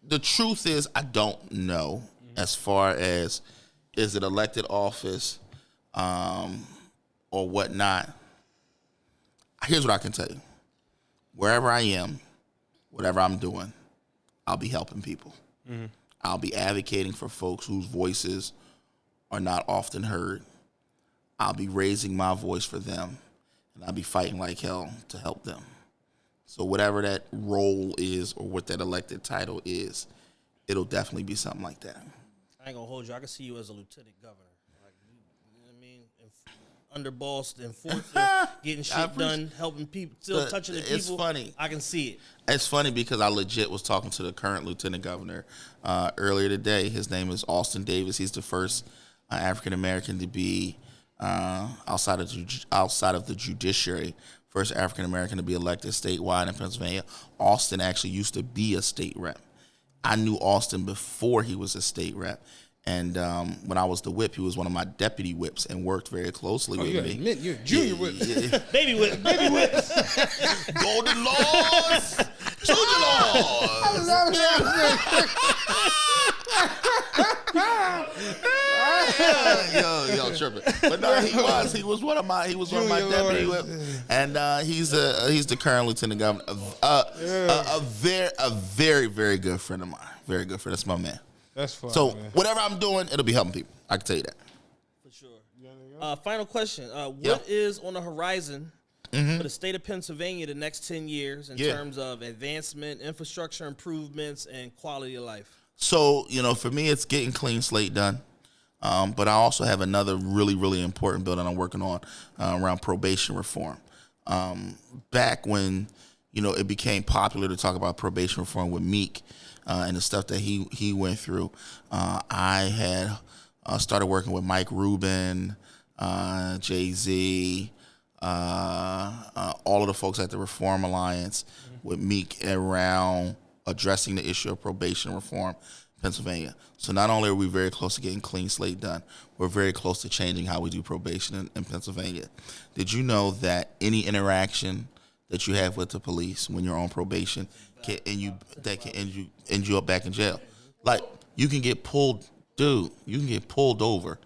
The truth is, I don't know as far as, is it elected office or whatnot. Here's what I can tell you. Wherever I am, whatever I'm doing, I'll be helping people. Mm-hmm. I'll be advocating for folks whose voices are not often heard. I'll be raising my voice for them, and I'll be fighting like hell to help them. So whatever that role is or what that elected title is, it'll definitely be something like that. I ain't going to hold you. I can see you as a lieutenant governor. Like, you know what I mean? Underbossed, enforcer, getting shit done, helping people, still touching the people. It's funny. I can see it. It's funny because I legit was talking to the current lieutenant governor earlier today. His name is Austin Davis. He's the first African American to be outside of the judiciary, first African American to be elected statewide in Pennsylvania. Austin actually used to be a state rep. I knew Austin before he was a state rep. And when I was the whip, he was one of my deputy whips and worked very closely with me. Admit you're a junior whip. Yeah. Baby whip. Baby whip. Golden laws, junior laws. Yo, tripping. But no, he was one of my deputies, and he's the current lieutenant governor. A very, very good friend of mine. Very good friend. That's my man. That's fine. So man. whatever I'm doing, it'll be helping people. I can tell you that. For sure. Final question. What is on the horizon for the state of Pennsylvania the next 10 years in terms of advancement, infrastructure improvements, and quality of life? So, for me, it's getting Clean Slate done. But I also have another really, really important bill that I'm working on around probation reform. Back when, it became popular to talk about probation reform with Meek and the stuff that he went through, I had started working with Mike Rubin, Jay-Z, all of the folks at the Reform Alliance with Meek around addressing the issue of probation reform in Pennsylvania. So not only are we very close to getting Clean Slate done, we're very close to changing how we do probation in Pennsylvania. Did you know that any interaction that you have with the police when you're on probation can end you up back in jail? Like, you can get pulled over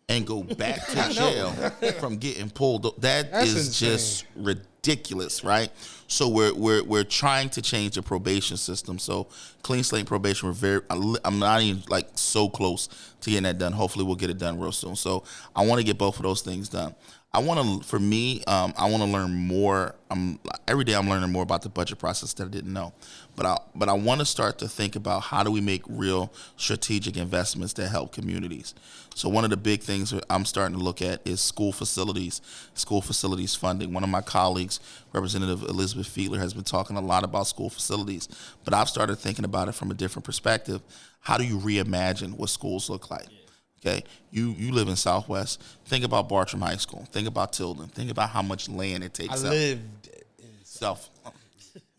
and go back to jail from getting pulled. That's is insane. Just ridiculous, right? So we're trying to change the probation system. So Clean Slate probation, I'm not even so close to getting that done. Hopefully we'll get it done real soon. So I want to get both of those things done. I want to learn more. Every day I'm learning more about the budget process that I didn't know. But I want to start to think about how do we make real strategic investments that help communities. So one of the big things that I'm starting to look at is school facilities funding. One of my colleagues, Representative Elizabeth Fiedler, has been talking a lot about school facilities, but I've started thinking about it from a different perspective. How do you reimagine what schools look like? Okay, you live in Southwest. Think about Bartram High School. Think about Tilden. Think about how much land it takes. I lived in South.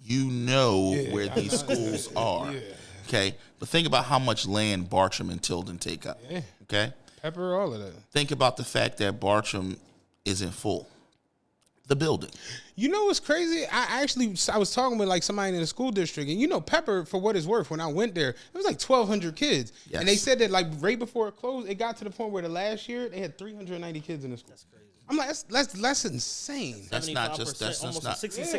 Where these schools are. Yeah. Okay, but think about how much land Bartram and Tilden take up. Yeah. Okay, Pepper, all of that. Think about the fact that Bartram isn't full. The building. You know what's crazy? I was talking with somebody in the school district, and Pepper, for what it's worth, when I went there, it was 1,200 kids, yes. And they said that right before it closed, it got to the point where the last year they had 390 kids in the school. That's crazy. I'm like, that's insane. That's not just Pepper.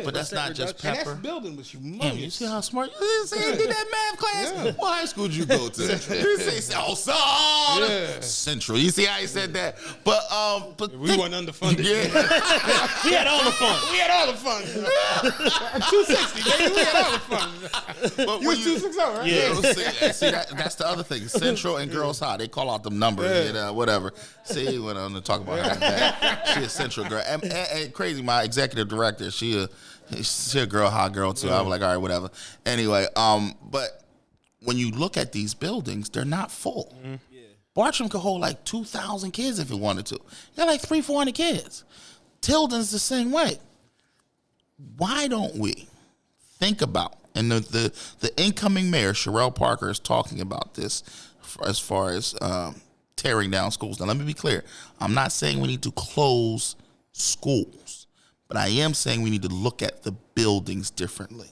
But that's not just Pepper. And that building was humongous. Damn, you see how smart you did that math class? Yeah. What high school did you go to? You say Southside, Central. You see how he said that? But we weren't underfunded. Yeah. We had all the fun. We had all the fun. 260, baby. We had all the fun. But you was 260, right? Yeah. See that's the other thing. Central and Girls High, they call out them numbers, whatever. See, he went on to talk about that. She a Central girl. And crazy, my executive director, she a girl, hot girl too. I was like, all right, whatever. Anyway, but when you look at these buildings, they're not full. Mm-hmm. Yeah. Bartram could hold 2,000 kids if it wanted to. You got 300-400 kids. Tilden's the same way. Why don't we think about, and the incoming mayor, Sherelle Parker, is talking about this as far as tearing down schools. Now, let me be clear. I'm not saying we need to close schools, but I am saying we need to look at the buildings differently.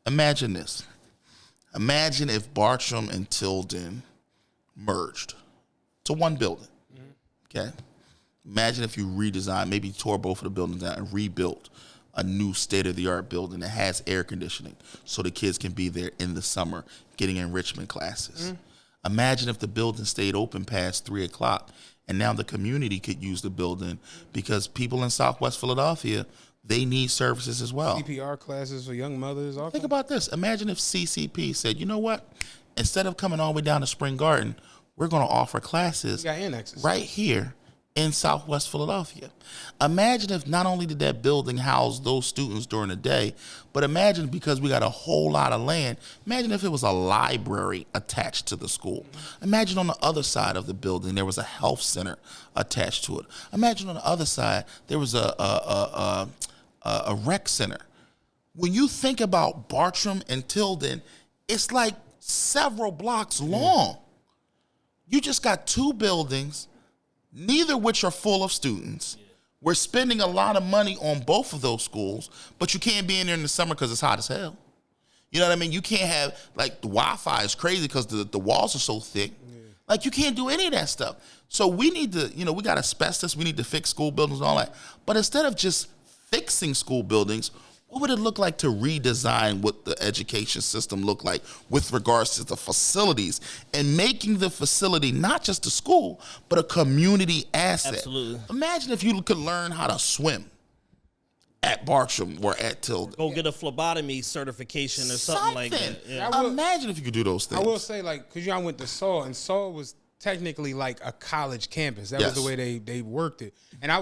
Imagine this. Imagine if Bartram and Tilden merged to one building. Mm-hmm. Okay? Imagine if you redesigned, maybe tore both of the buildings down and rebuilt a new state-of-the-art building that has air conditioning so the kids can be there in the summer getting enrichment classes. Mm-hmm. Imagine if the building stayed open past 3 o'clock and now the community could use the building because people in Southwest Philadelphia, they need services as well. CPR classes for young mothers. Think about this. Imagine if CCP said, you know what? Instead of coming all the way down to Spring Garden, we're going to offer classes right here in Southwest Philadelphia. Imagine if not only did that building house those students during the day, but imagine, because we got a whole lot of land, imagine if it was a library attached to the school. Imagine on the other side of the building there was a health center attached to it. Imagine on the other side there was a rec center. When you think about Bartram and Tilden, it's several blocks long. You just got two buildings, neither of which are full of students. We're spending a lot of money on both of those schools, but you can't be in there in the summer because it's hot as hell. You know what I mean? You can't have, like, the Wi-Fi is crazy because the walls are so thick. Yeah. Like, you can't do any of that stuff. So we need to, we got asbestos. We need to fix school buildings and all that. But instead of just fixing school buildings, what would it look like to redesign what the education system looked like with regards to the facilities and making the facility not just a school, but a community asset? Absolutely. Imagine if you could learn how to swim at Bartram or at Tilden. Go get a phlebotomy certification or something like that. Yeah. Imagine if you could do those things. I will say, like, because I went to Saul, and Saul was technically like a college campus. That was the way they worked it. And I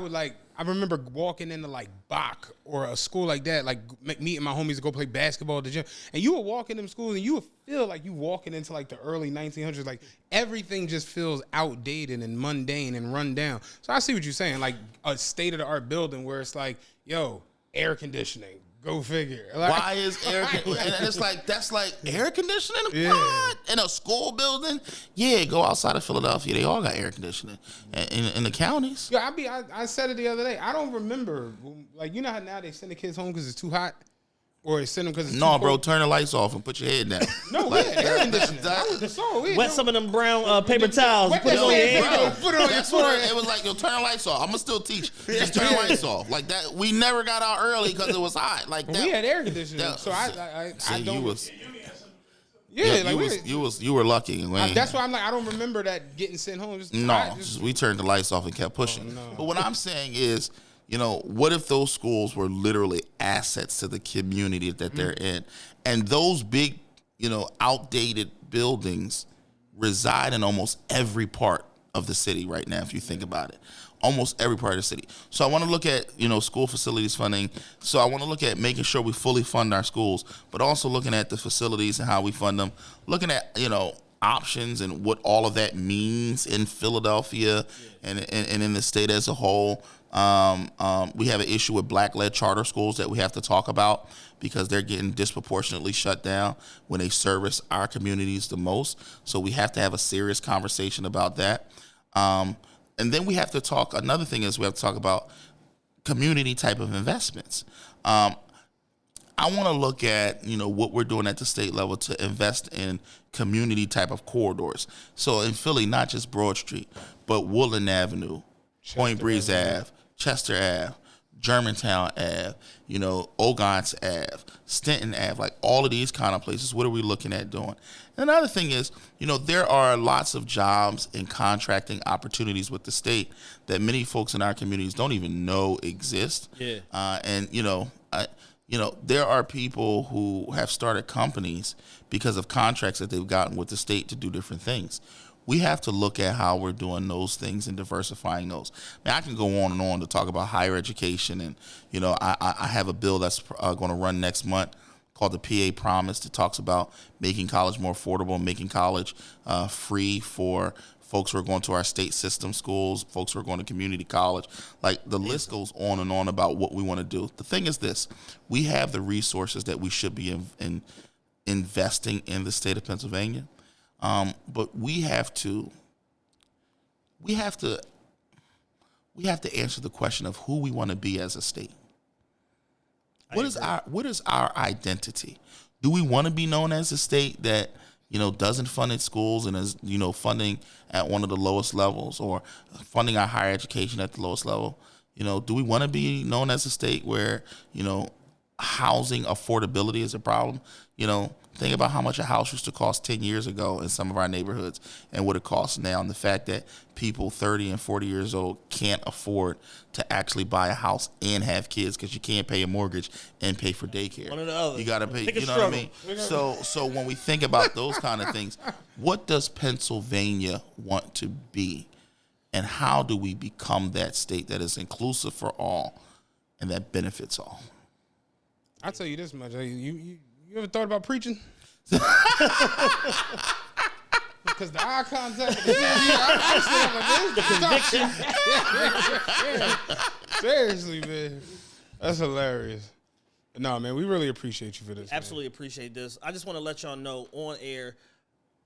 remember walking into like Bach or a school like that, like meeting my homies to go play basketball at the gym. And you would walk in them schools and you would feel like you walking into like the early 1900s. Like everything just feels outdated and mundane and run down. So I see what you're saying, like a state-of-the-art building where it's like, yo, air conditioning. Go figure. Like, why is air conditioning? And it's like, that's like air conditioning? Yeah. What? In a school building? Yeah, go outside of Philadelphia. They all got air conditioning in the counties. Yeah, I said it the other day. I don't remember. Like, you know how now they send the kids home because it's too hot? Or they send them because it's too cold? Bro, turn the lights off and put your head down. No, like, we had air conditioning. Wet some of them brown paper towels. Wet Put it on your head. Put it on your forehead. It was like, yo, turn the lights off. I'm going to still teach. Just turn the lights off. Like that. We never got out early because it was hot. Like that. We had air conditioning. So I don't. You were lucky. That's why I'm like, I don't remember that getting sent home. We turned the lights off and kept pushing. But what I'm saying is, what if those schools were literally assets to the community that they're in? And those big, outdated buildings reside in almost every part of the city right now, if you think about it. Almost every part of the city. So I want to look at, school facilities funding. So I want to look at making sure we fully fund our schools, but also looking at the facilities and how we fund them. Looking at, options and what all of that means in Philadelphia and in the state as a whole. We have an issue with Black-led charter schools that we have to talk about because they're getting disproportionately shut down when they service our communities the most. So we have to have a serious conversation about that. And then we have to talk, another thing is we have to talk about community type of investments. I want to look at, what we're doing at the state level to invest in community type of corridors. So in Philly, not just Broad Street, but Woodland Avenue, Point Breeze Ave, Chester Ave, Germantown Ave, Ogons Ave, Stenton Ave, like all of these kind of places. What are we looking at doing? And another thing is, there are lots of jobs and contracting opportunities with the state that many folks in our communities don't even know exist. Yeah. There are people who have started companies because of contracts that they've gotten with the state to do different things. We have to look at how we're doing those things and diversifying those. I can go on and on to talk about higher education, and I have a bill that's going to run next month called the PA Promise that talks about making college more affordable, making college free for folks who are going to our state system schools, folks who are going to community college. Like, the list goes on and on about what we want to do. The thing is this: we have the resources that we should be investing in the state of Pennsylvania, but we have to answer the question of who we want to be as a state. What is our identity? Do we want to be known as a state that doesn't fund its schools and is funding at one of the lowest levels, or funding our higher education at the lowest level? Do we want to be known as a state where housing affordability is a problem? Think about how much a house used to cost 10 years ago in some of our neighborhoods and what it costs now, and the fact that people 30 and 40 years old can't afford to actually buy a house and have kids because you can't pay a mortgage and pay for daycare. One or the other. You got to pay, you know what I mean? So when we think about those kind of things, what does Pennsylvania want to be? And how do we become that state that is inclusive for all and that benefits all? I'll tell you this much. You ever thought about preaching? Because the eye contact, the conviction. Seriously, man. That's hilarious. No, man, we really appreciate you for this. Absolutely appreciate this. I just want to let y'all know on air,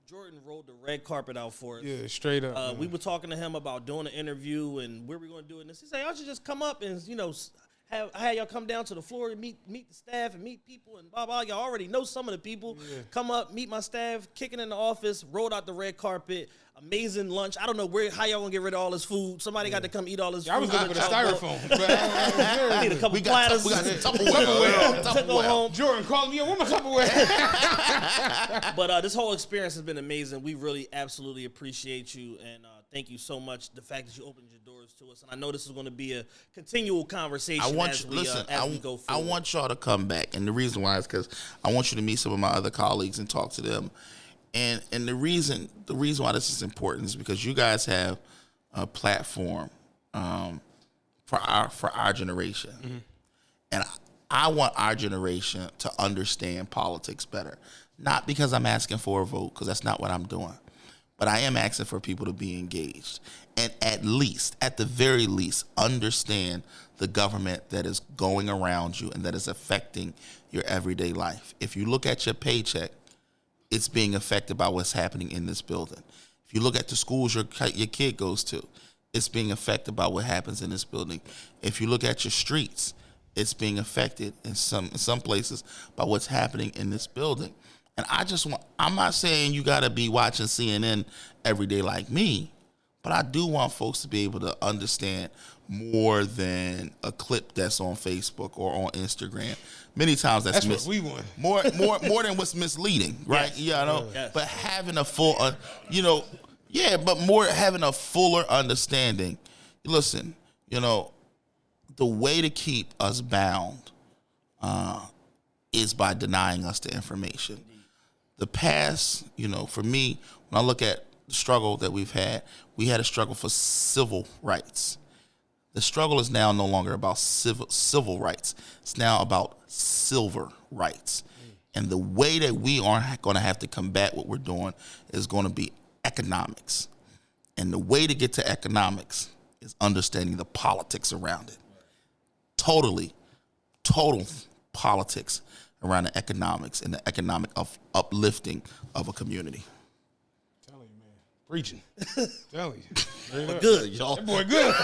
Jordan rolled the red carpet out for us. Yeah, straight up. We were talking to him about doing an interview and where we're going to do it. And he said, y'all should just come up and, I had y'all come down to the floor and meet the staff and meet people and blah, blah. Y'all already know some of the people. Yeah. Come up, meet my staff, kicking in the office, rolled out the red carpet. Amazing lunch. I don't know how y'all gonna get rid of all this food. Somebody got to come eat all this food. I was looking for the styrofoam. But I need a couple platters. We got some Tupperware. To go home. Jordan called me. Where my Tupperware? But this whole experience has been amazing. We really absolutely appreciate you, and thank you so much. The fact that you opened your doors to us, and I know this is going to be a continual conversation as we go forward. I want y'all to come back, and the reason why is because I want you to meet some of my other colleagues and talk to them. And the reason why this is important is because you guys have a platform for our generation, and I want our generation to understand politics better. Not because I'm asking for a vote, because that's not what I'm doing, but I am asking for people to be engaged and at the very least, understand the government that is going around you and that is affecting your everyday life. If you look at your paycheck, it's being affected by what's happening in this building. If you look at the schools your kid goes to, it's being affected by what happens in this building. If you look at your streets, it's being affected in some places by what's happening in this building. And I'm not saying you got to be watching CNN every day like me, but I do want folks to be able to understand more than a clip that's on Facebook or on Instagram. Many times that's what we want. More than what's misleading, right? Yes. Yeah, I know. Yes. But having a full, having a fuller understanding. Listen, the way to keep us bound is by denying us the information. The past, for me, when I look at the struggle that we had a struggle for civil rights. The struggle is now no longer about civil rights. It's now about silver rights. And the way that we are going to have to combat what we're doing is going to be economics. And the way to get to economics is understanding the politics around it. Total politics around the economics and the economic uplifting of a community. Preaching. Telling you. Good, y'all. That boy good.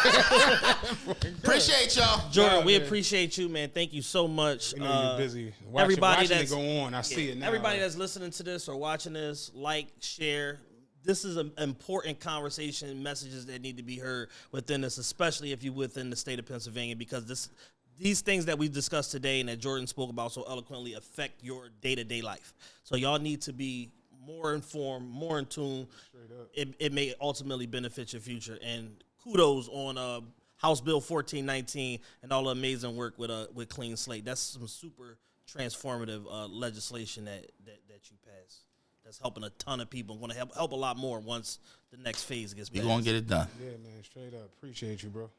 Appreciate y'all. Jordan, we appreciate you, man. Thank you so much. We know you're busy. Watching it go on. I see it now. Everybody that's listening to this or watching this, share. This is an important conversation, messages that need to be heard within this, especially if you're within the state of Pennsylvania, because these things that we discussed today and that Jordan spoke about so eloquently affect your day-to-day life. So y'all need to be more informed, more in tune. It may ultimately benefit your future. And kudos on House Bill 1419 and all the amazing work with Clean Slate. That's some super transformative legislation that you passed. That's helping a ton of people. Going to help a lot more once the next phase gets passed. We're going to get it done. Yeah, man, straight up. Appreciate you, bro.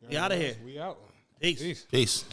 We out of here. We out. Peace. Peace.